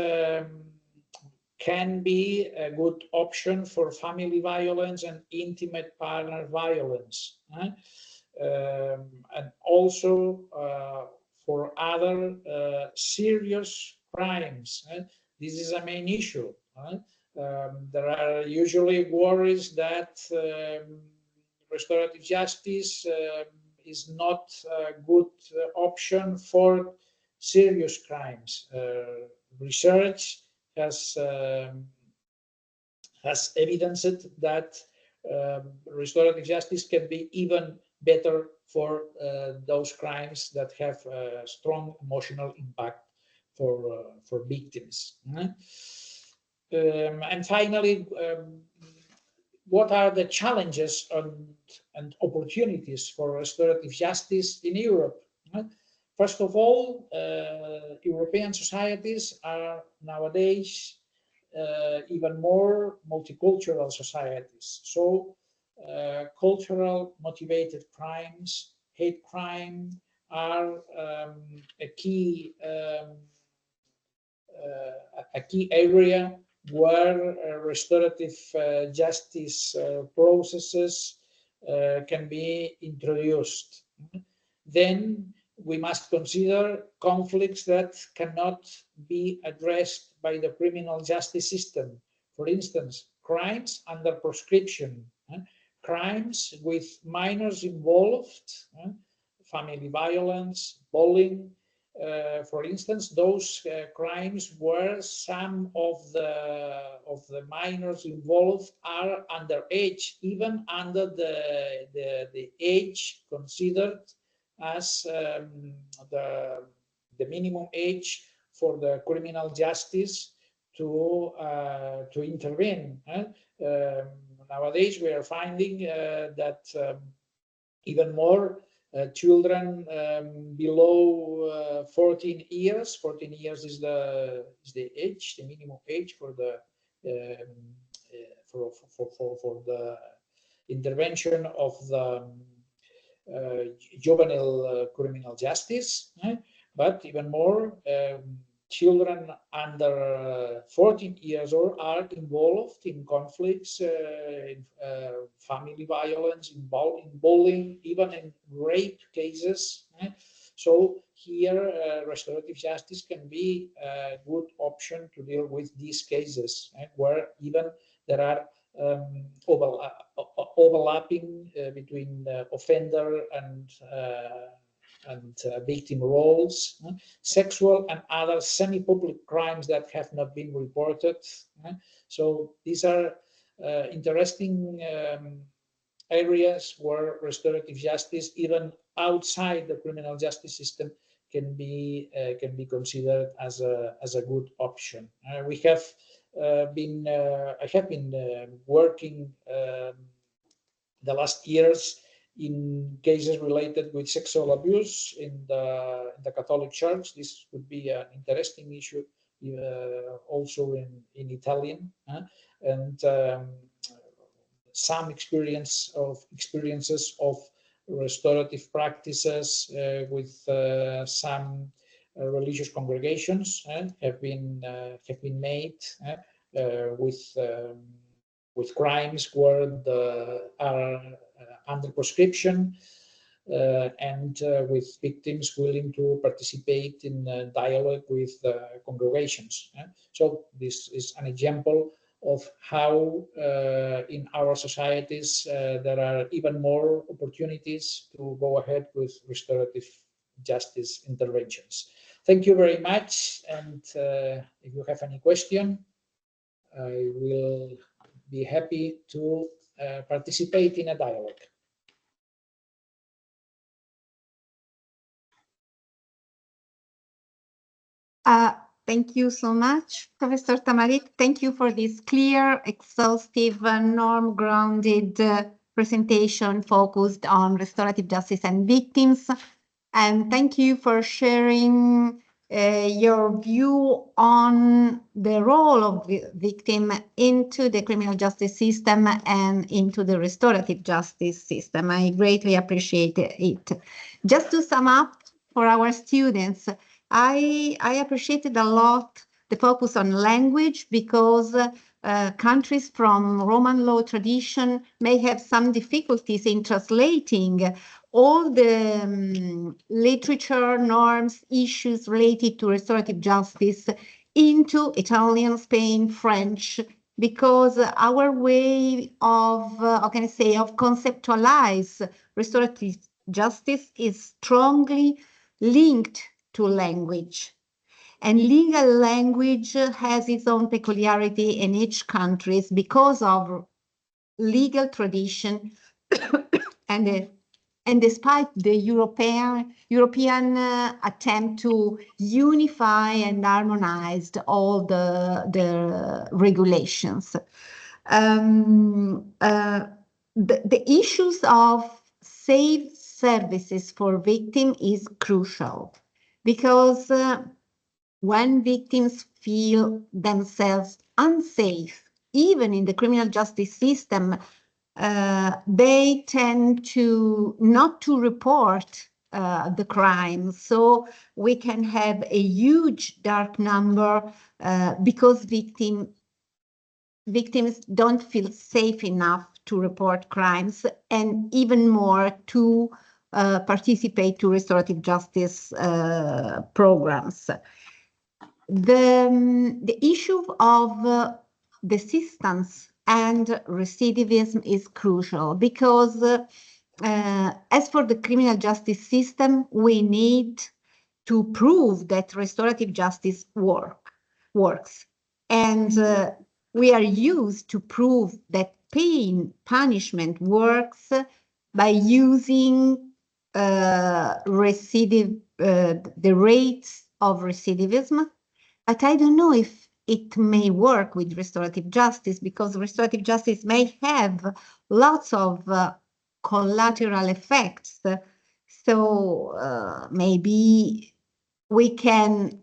can be a good option for family violence and intimate partner violence, and also for other serious crimes. This is a main issue. There are usually worries that restorative justice is not a good option for serious crimes. Research has evidenced that restorative justice can be even better for those crimes that have a strong emotional impact for victims. And finally, what are the challenges and opportunities for restorative justice in Europe? First of all, European societies are nowadays even more multicultural societies. So cultural motivated crimes, hate crime are a key area where restorative justice processes can be introduced. Then we must consider conflicts that cannot be addressed by the criminal justice system. For instance, crimes under prescription, crimes with minors involved, family violence, bullying. For instance, those crimes where some of the minors involved are underage, even under the age considered as the minimum age for the criminal justice to intervene. Nowadays, we are finding that even more children below 14 years. 14 years is the age, the minimum age for the for the intervention of the juvenile criminal justice. But even more, children under 14 years old are involved in conflicts, in family violence, in bullying, even in rape cases. So here, restorative justice can be a good option to deal with these cases, where even there are overlapping between offender and victim roles, sexual and other semi-public crimes that have not been reported. So these are interesting areas where restorative justice, even outside the criminal justice system, can be considered as a good option. We have I have been working the last years in cases related with sexual abuse in the Catholic Church. This would be an interesting issue, also in Italian, and some experiences of restorative practices with some religious congregations have been made with crimes where are under prescription, and with victims willing to participate in dialogue with congregations. So this is an example of how in our societies there are even more opportunities to go ahead with restorative justice interventions. Thank you very much, and if you have any question, I will be happy to participate in a dialogue. Thank you so much, Professor Tamarit. Thank you for this clear, exhaustive, norm-grounded presentation focused on restorative justice and victims. And thank you for sharing your view on the role of the victim into the criminal justice system and into the restorative justice system. I greatly appreciate it. Just to sum up for our students, I appreciated a lot the focus on language, because countries from Roman law tradition may have some difficulties in translating all the literature, norms, issues related to restorative justice into Italian, Spain, French, because our way of, how can I say, of conceptualize restorative justice is strongly linked to language. And legal language has its own peculiarity in each country because of legal tradition and despite the European attempt to unify and harmonize all the regulations. The issues of safe services for victims is crucial, because when victims feel themselves unsafe, even in the criminal justice system, they tend to not to report the crime. So we can have a huge dark number because victims don't feel safe enough to report crimes, and even more to participate to restorative justice programs. The issue of desistance and recidivism is crucial, because as for the criminal justice system, we need to prove that restorative justice works. And we are used to prove that punishment works by using the rates of recidivism. But I don't know if it may work with restorative justice, because restorative justice may have lots of collateral effects. So maybe we can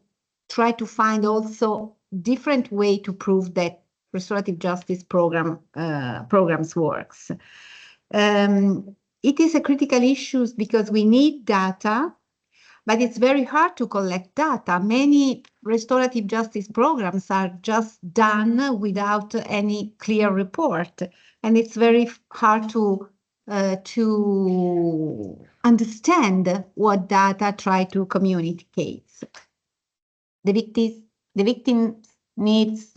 try to find also different way to prove that restorative justice programs works. It is a critical issue because we need data, but it's very hard to collect data. Many restorative justice programs are just done without any clear report, and it's very hard to understand what data try to communicate. The victim needs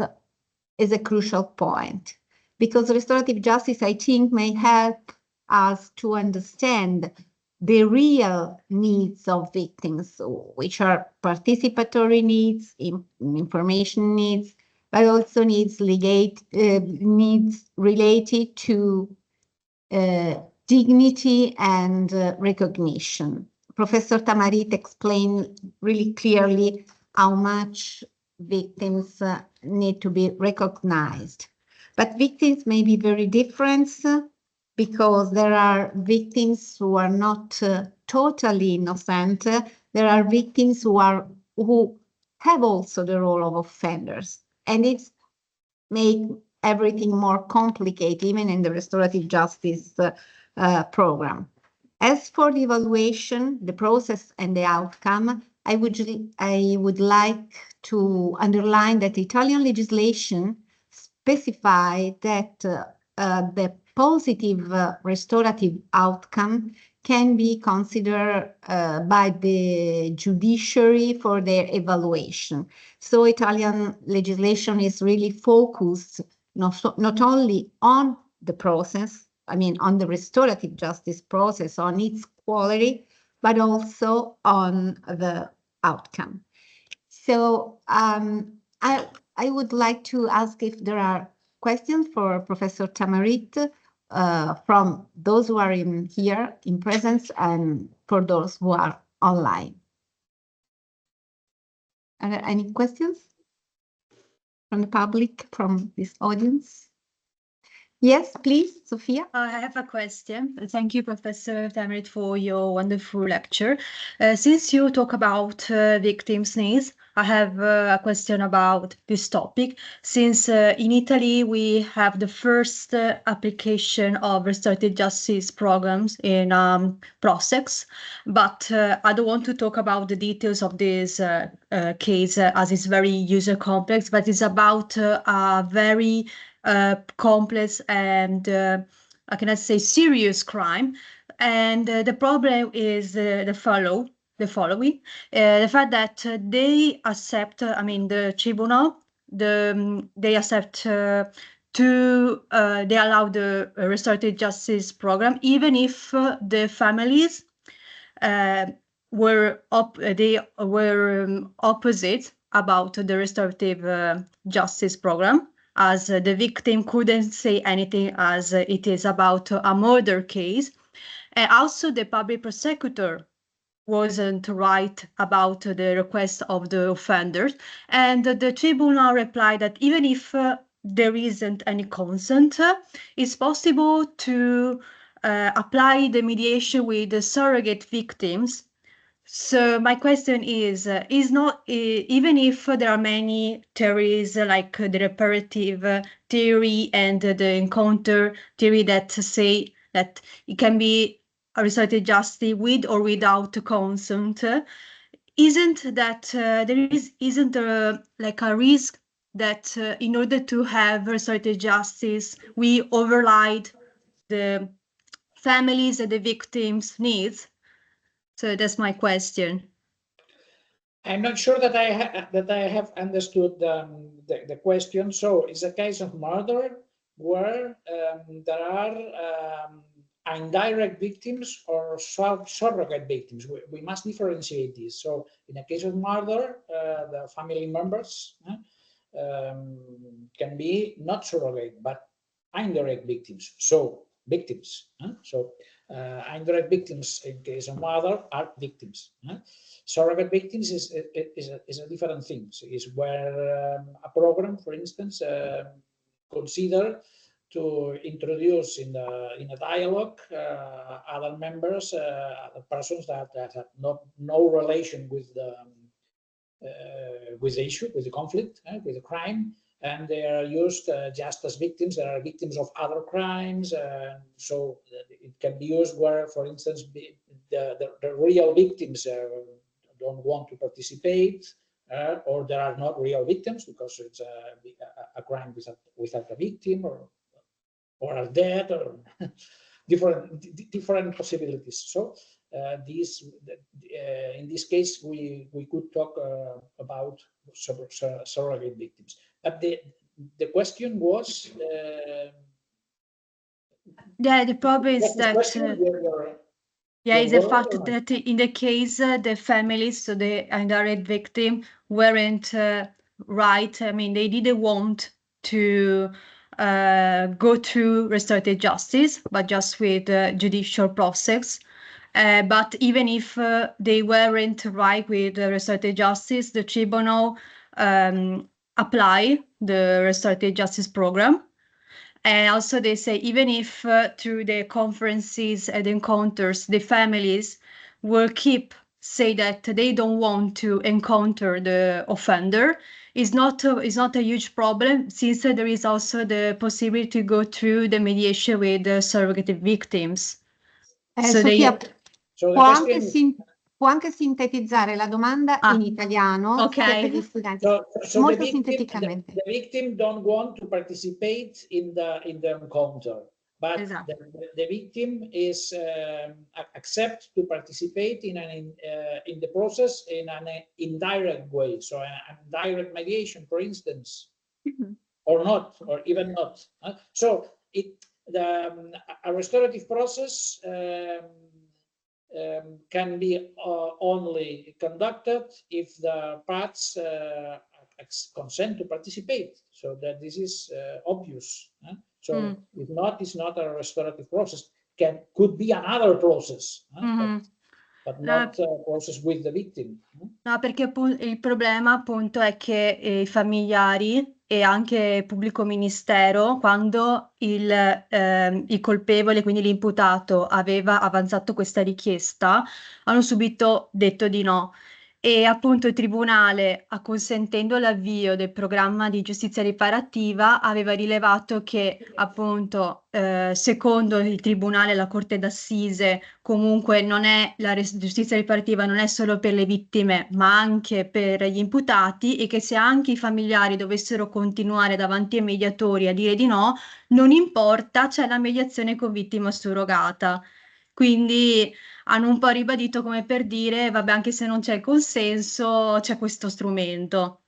is a crucial point, because restorative justice, I think, may help us to understand the real needs of victims, which are participatory needs, information needs, but also needs related to dignity and recognition. Professor Tamarit explained really clearly how much victims need to be recognized. But victims may be very different, because there are victims who are not totally innocent. There are victims who have also the role of offenders, and it's make everything more complicated, even in the restorative justice program. As for the evaluation, the process and the outcome, I would like to underline that Italian legislation specify that the positive restorative outcome can be considered by the judiciary for their evaluation. So Italian legislation is really focused not only on the process, I mean on the restorative justice process, on its quality, but also on the outcome. So I would like to ask if there are questions for Professor Tamarit from those who are here in presence and for those who are online. Are there any questions from the public, from this audience? Yes, please, Sofia. I have a question. Thank you, Professor Tamarit, for your wonderful lecture. Since you talk about victims' needs, I have a question about this topic. Since in Italy, we have the first application of restorative justice programs in process, but I don't want to talk about the details of this case as it's very user complex, but it's about a very complex and I cannot say serious crime, and the problem is the following: the fact that they accept, I mean, the tribunal, they accept they allow the restorative justice program, even if the families were opposite about the restorative justice program, as the victim couldn't say anything, as it is about a murder case. And also the public prosecutor wasn't right about the request of the offenders. And the tribunal replied that even if there isn't any consent, it's possible to apply the mediation with the surrogate victims. So my question is not even if there are many theories like the reparative theory and the encounter theory that say that it can be a restorative justice with or without consent, isn't that isn't like a risk that in order to have restorative justice we override the families and the victims' needs? So that's my question. I'm not sure that I have understood the question. So it's a case of murder where there are indirect victims or surrogate victims. We must differentiate this. So in a case of murder, the family members can be not surrogate, but indirect victims. So victims. So indirect victims in case of murder are victims. Surrogate victims is a different thing. So it's where a program, for instance, consider to introduce in a dialogue other members, other persons that have no relation with the issue, with the conflict, with the crime, and they are used just as victims. They are victims of other crimes, so it can be used where, for instance, the real victims don't want to participate, or there are not real victims because it's a crime without a victim, or are dead, or different possibilities. So in this case, we could talk about surrogate victims. But the question was. Yeah, the problem is that. Yeah, is the fact that in the case the families, so the indirect victim, weren't right. I mean, they didn't want to go through restorative justice, but just with judicial process. But even if they weren't right with restorative justice, the tribunal apply the restorative justice program. And also they say, even if through the conferences and encounters, the families will say that they don't want to encounter the offender, is not a huge problem, since there is also the possibility to go through the mediation with the surrogate victims. Sofia, può anche sintetizzare la domanda in italiano, okay, per gli studenti, so molto sinteticamente. The victim don't want to participate in the encounter, but the victim is accept to participate in the process in an indirect way, so an indirect mediation, for instance, or not, or even not. So a restorative process can be only conducted if the parts consent to participate. So that this is obvious. So if not, it's not a restorative process. Could be another process, but not a process with the victim. No, perché il problema appunto è che i familiari e anche il pubblico ministero, quando il colpevole, quindi l'imputato, aveva avanzato questa richiesta, hanno subito detto di no. E appunto il tribunale, acconsentendo l'avvio del programma di giustizia riparativa, aveva rilevato che appunto secondo il tribunale, la corte d'assise, comunque la giustizia riparativa non è solo per le vittime ma anche per gli imputati, e che se anche i familiari dovessero continuare davanti ai mediatori a dire di no, non importa, c'è la mediazione con vittima surrogata. Quindi hanno un po' ribadito, come per dire, vabbè, anche se non c'è il consenso, c'è questo strumento.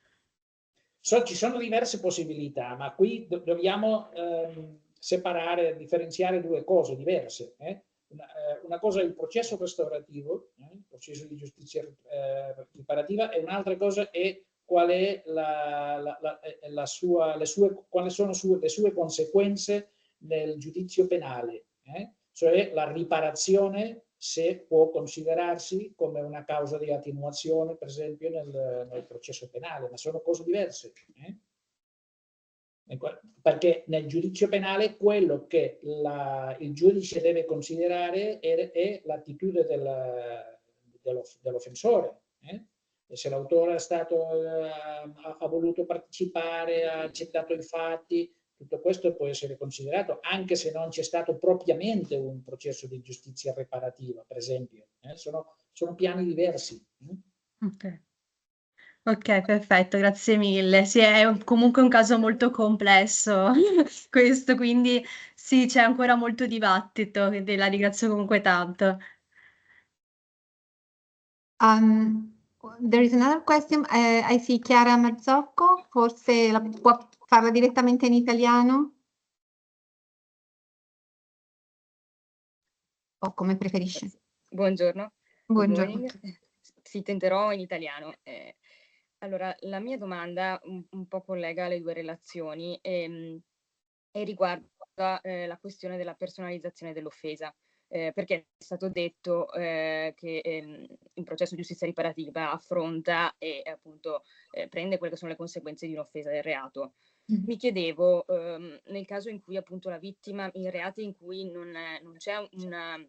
Ci sono diverse possibilità, ma qui dobbiamo separare, differenziare due cose diverse. Una cosa è il processo restaurativo, il processo di giustizia riparativa, e un'altra cosa è qual è quali sono le sue conseguenze nel giudizio penale, cioè la riparazione, se può considerarsi come una causa di attenuazione, per esempio, nel processo penale, ma sono cose diverse. Perché nel giudizio penale quello che il giudice deve considerare è l'attitudine dell'offensore. E se l'autore ha voluto partecipare, ha accettato i fatti, tutto questo può essere considerato, anche se non c'è stato propriamente un processo di giustizia riparativa, per esempio. Sono piani diversi. Ok, perfetto, grazie mille. Sì, è comunque un caso molto complesso questo, quindi sì, c'è ancora molto dibattito, quindi la ringrazio comunque tanto. There is another question. I see Chiara Marzocco, forse può farla direttamente in italiano? O come preferisce. Buongiorno. Buongiorno. Sì, tenterò in italiano. Allora, la mia domanda un po' collega le due relazioni e riguarda la questione della personalizzazione dell'offesa, perché è stato detto che il processo di giustizia riparativa affronta e appunto prende quelle che sono le conseguenze di un'offesa del reato. mi chiedevo, nel caso in cui appunto la vittima, in reati in cui non c'è un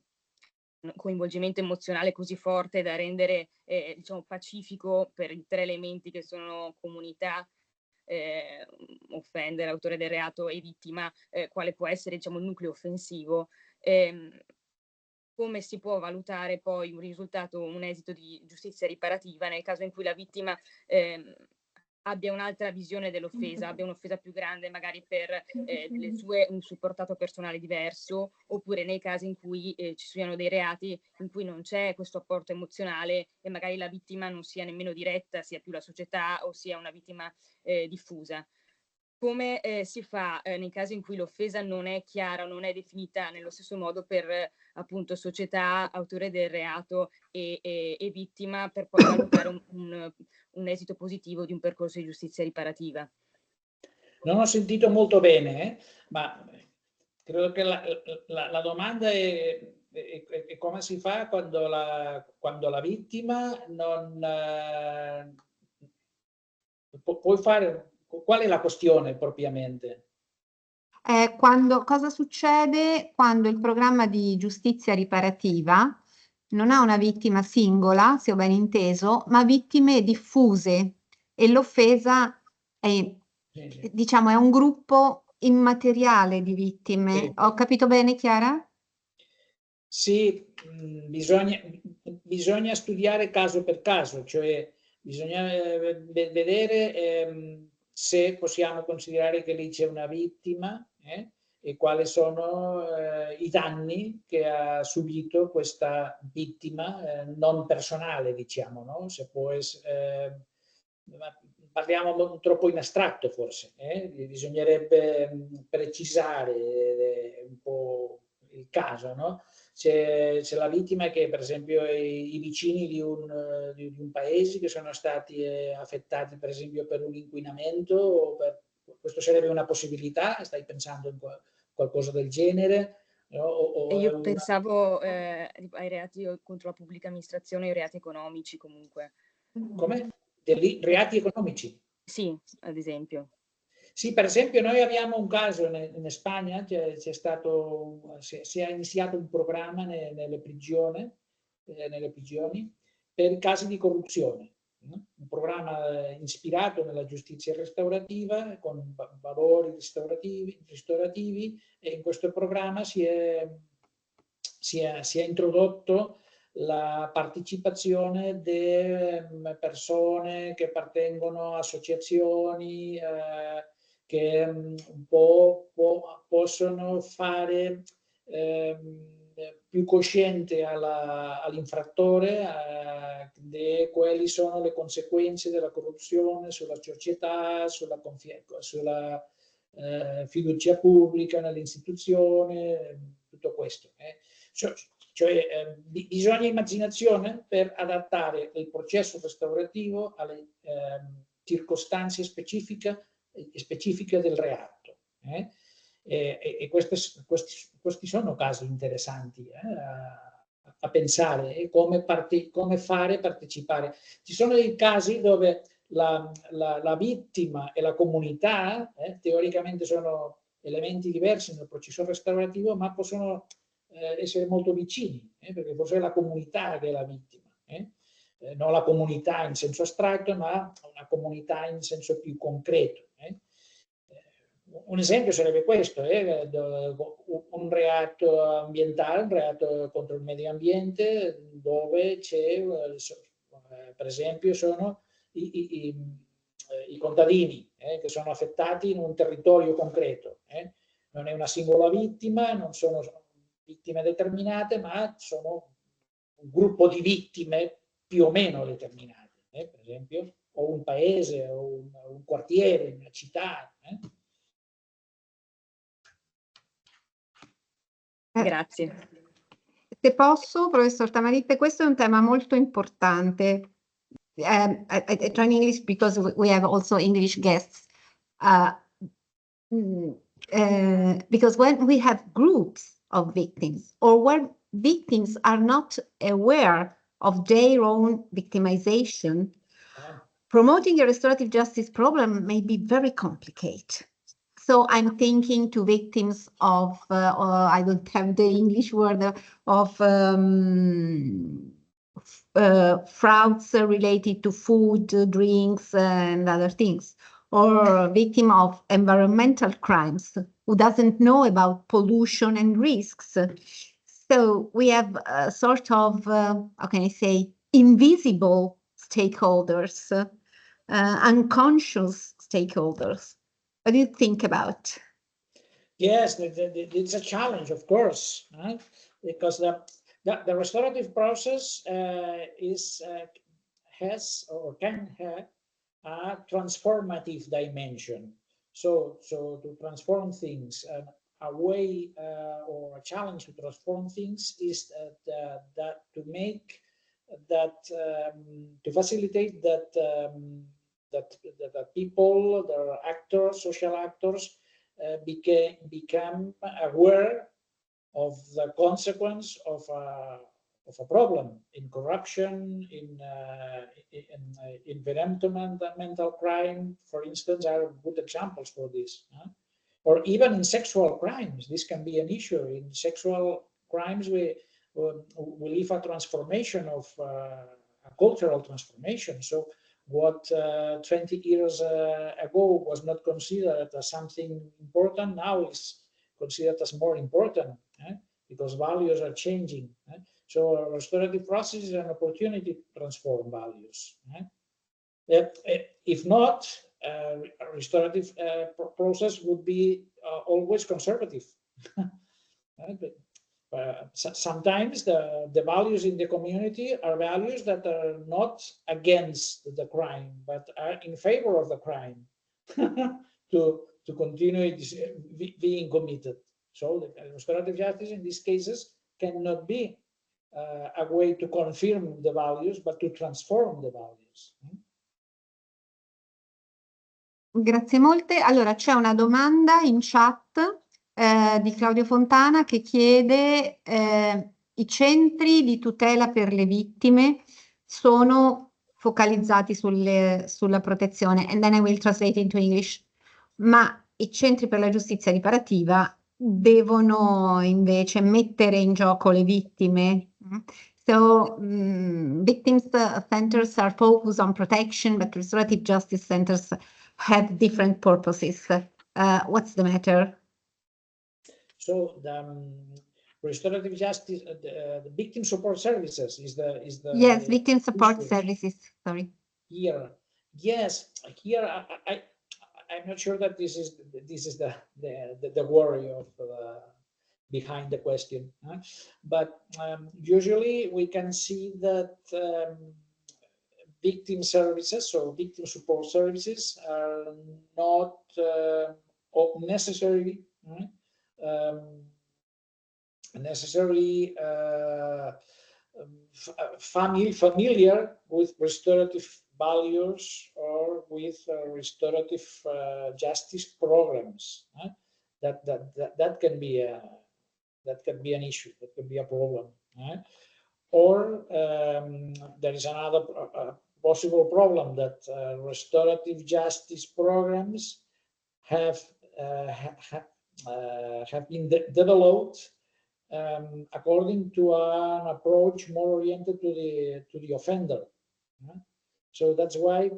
coinvolgimento emozionale così forte da rendere diciamo pacifico per i 3 elementi che sono comunità, offendere, autore del reato e vittima, quale può essere diciamo il nucleo offensivo, come si può valutare poi un risultato, un esito di giustizia riparativa nel caso in cui la vittima abbia un'altra visione dell'offesa, abbia un'offesa più grande magari per un suo portato personale diverso, oppure nei casi in cui ci siano dei reati in cui non c'è questo apporto emozionale e magari la vittima non sia nemmeno diretta, sia più la società o sia una vittima diffusa. Come si fa nei casi in cui l'offesa non è chiara, non è definita nello stesso modo per appunto società, autore del reato e vittima, per poi valutare un esito positivo di un percorso di giustizia riparativa? Non ho sentito molto bene, ma credo che la domanda è come si fa quando la vittima non puoi fare. Qual è la questione propriamente? Cosa succede quando il programma di giustizia riparativa non ha una vittima singola, se ho ben inteso, ma vittime diffuse e l'offesa è, diciamo, è un gruppo immateriale di vittime. Sì. Ho capito bene, Chiara? Sì, bisogna studiare caso per caso, cioè bisogna vedere se possiamo considerare che lì c'è una vittima e quali sono i danni che ha subito questa vittima non personale, diciamo, no? Se può parliamo troppo in astratto forse, bisognerebbe precisare un po' il caso, no? C'è la vittima che per esempio i vicini di un paese che sono stati affettati per esempio per un inquinamento, questo sarebbe una possibilità, stai pensando in qualcosa del genere? No? Io pensavo ai reati contro la pubblica amministrazione e ai reati economici comunque. Come? Dei reati economici? Sì, ad esempio. Sì, per esempio noi abbiamo un caso in Spagna, si è iniziato un programma nelle prigioni per casi di corruzione, no? Un programma ispirato nella giustizia restaurativa con valori restaurativi e in questo programma si è introdotto la partecipazione di persone che appartengono a associazioni che un po' possono fare più cosciente all'infrattore di quali sono le conseguenze della corruzione sulla società, sulla fiducia pubblica nell'istituzione, tutto questo. Cioè bisogna immaginazione per adattare il processo restaurativo alle circostanze specifiche del reato. E questi sono casi interessanti a pensare e come fare partecipare. Ci sono dei casi dove la vittima e la comunità teoricamente sono elementi diversi nel processo restaurativo, ma possono essere molto vicini, perché forse è la comunità che è la vittima, non la comunità in senso astratto, ma una comunità in senso più concreto. Un esempio sarebbe questo, un reato ambientale, un reato contro il medio ambiente, dove c'è, per esempio, sono i contadini che sono affettati in un territorio concreto. Non è una singola vittima, non sono vittime determinate, ma sono un gruppo di vittime più o meno determinate, per esempio, o un paese, o un quartiere, una città. Grazie. Se posso, professor Tamaritte, questo è un tema molto importante. I join English because we have also English guests. Because when we have groups of victims, or where victims are not aware of their own victimization, promoting a restorative justice problem may be very complicated. So I'm thinking to victims of, or I don't have the English word, of frauds related to food, drinks, and other things, or a victim of environmental crimes who doesn't know about pollution and risks. So we have a sort of, how can I say, invisible stakeholders, unconscious stakeholders. What do you think about? Yes, it's a challenge, of course, right? Because the restorative process has or can have a transformative dimension. So to transform things, a way or a challenge to transform things is that to make that to facilitate that that people, the actors, social actors, become aware of the consequence of a problem in corruption, in environmental crime, for instance, are good examples for this. Or even in sexual crimes, this can be an issue. In sexual crimes, we live a transformation of a cultural transformation. So what 20 years ago was not considered as something important now is considered as more important, because values are changing. So a restorative process is an opportunity to transform values. If not, a restorative process would be always conservative. Sometimes the values in the community are values that are not against the crime, but are in favor of the crime to continue being committed. So the restorative justice in these cases cannot be a way to confirm the values, but to transform the values. Grazie molte. Allora c'è una domanda in chat di Claudio Fontana che chiede i centri di tutela per le vittime sono focalizzati sulla protezione, and then I will translate into English, ma i centri per la giustizia riparativa devono invece mettere in gioco le vittime. So victims centers are focused on protection, but restorative justice centers have different purposes. What's the matter? So the restorative justice, the victim support services is the yes, victim support services. Sorry. Here, yes, here I'm not sure that this is the worry of behind the question, but usually we can see that victim services or victim support services are not necessarily familiar with restorative values or with restorative justice programs. That can be an issue. That can be a problem. Or there is another possible problem that restorative justice programs have been developed according to an approach more oriented to the offender. So that's why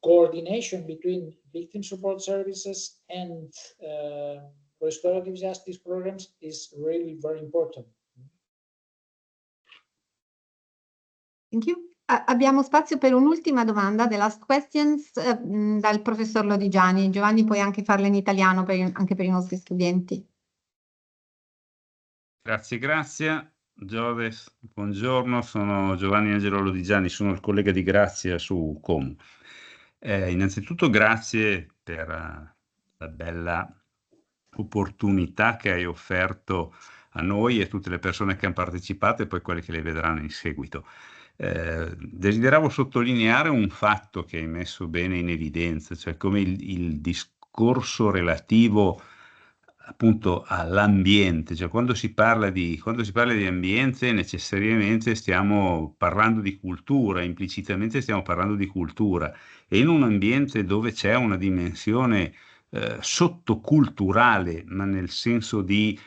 coordination between victim support services and restorative justice programs is really very important. Thank you. Abbiamo spazio per un'ultima domanda, the last questions, dal professor Lodigiani. Giovanni, puoi anche farla in italiano anche per i nostri studenti. Grazie. Giodes, buongiorno, sono Giovanni Angelo Lodigiani, sono il collega di Grazia su Com. Innanzitutto grazie per la bella opportunità che hai offerto a noi e tutte le persone che hanno partecipato e poi quelle che le vedranno in seguito. Desideravo sottolineare un fatto che hai messo bene in evidenza, cioè come il discorso relativo appunto all'ambiente, cioè quando si parla di ambiente necessariamente stiamo parlando di cultura, implicitamente stiamo parlando di cultura, e in un ambiente dove c'è una dimensione sottoculturale, ma nel senso di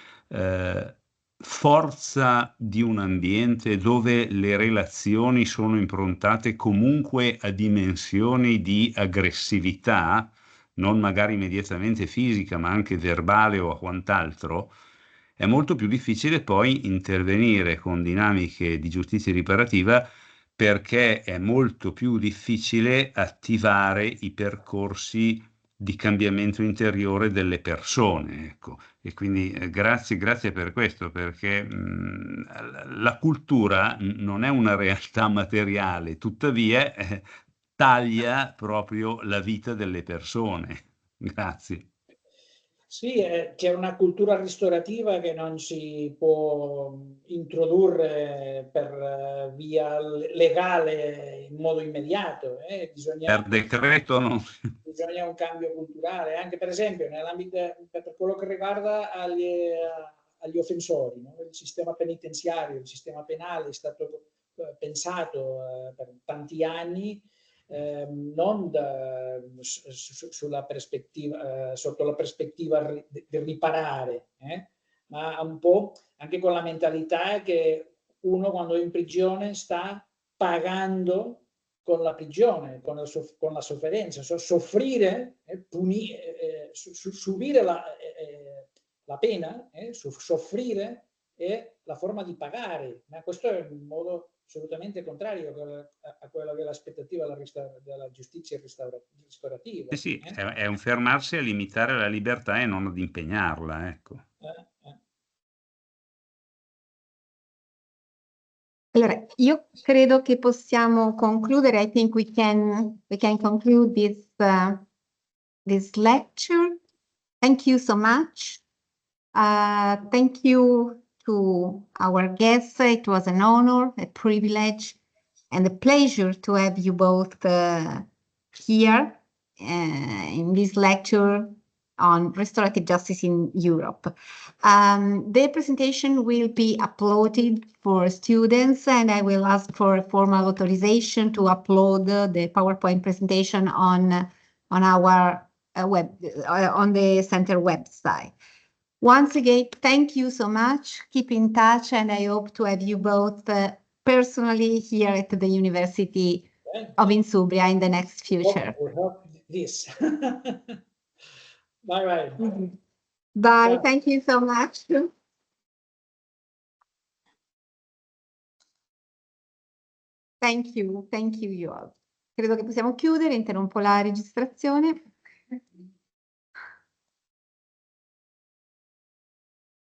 forza di un ambiente dove le relazioni sono improntate comunque a dimensioni di aggressività, non magari immediatamente fisica, ma anche verbale o quant'altro, è molto più difficile poi intervenire con dinamiche di giustizia riparativa, perché è molto più difficile attivare i percorsi di cambiamento interiore delle persone, ecco. E quindi grazie per questo, perché la cultura non è una realtà materiale, tuttavia taglia proprio la vita delle persone. Grazie. Sì, c'è una cultura ristorativa che non si può introdurre per via legale in modo immediato. Per decreto non... Bisogna un cambio culturale, anche per esempio nell'ambito per quello che riguarda agli offensori, no? Il sistema penitenziario, il sistema penale è stato pensato per tanti anni non sulla prospettiva, sotto la prospettiva di riparare, ma un po' anche con la mentalità che uno quando è in prigione sta pagando con la prigione, con la sofferenza, soffrire, subire la pena, soffrire è la forma di pagare, ma questo è un modo assolutamente contrario a quello che è l'aspettativa della giustizia restaurativa. Sì, è un fermarsi a limitare la libertà e non ad impegnarla, ecco. Allora, io credo che possiamo concludere. I think we can conclude this lecture. Thank you so much. Thank you to our guests. It was an honor, a privilege, and a pleasure to have you both here in this lecture on restorative justice in Europe. The presentation will be uploaded for students, and I will ask for formal authorization to upload the PowerPoint presentation on our on the center website. Once again, thank you so much. Keep in touch, and I hope to have you both personally here at the University of Insubria in the next future. We hope this. Bye-bye. Bye. Thank you so much. Thank you you all. Credo che possiamo chiudere, interrompo la registrazione.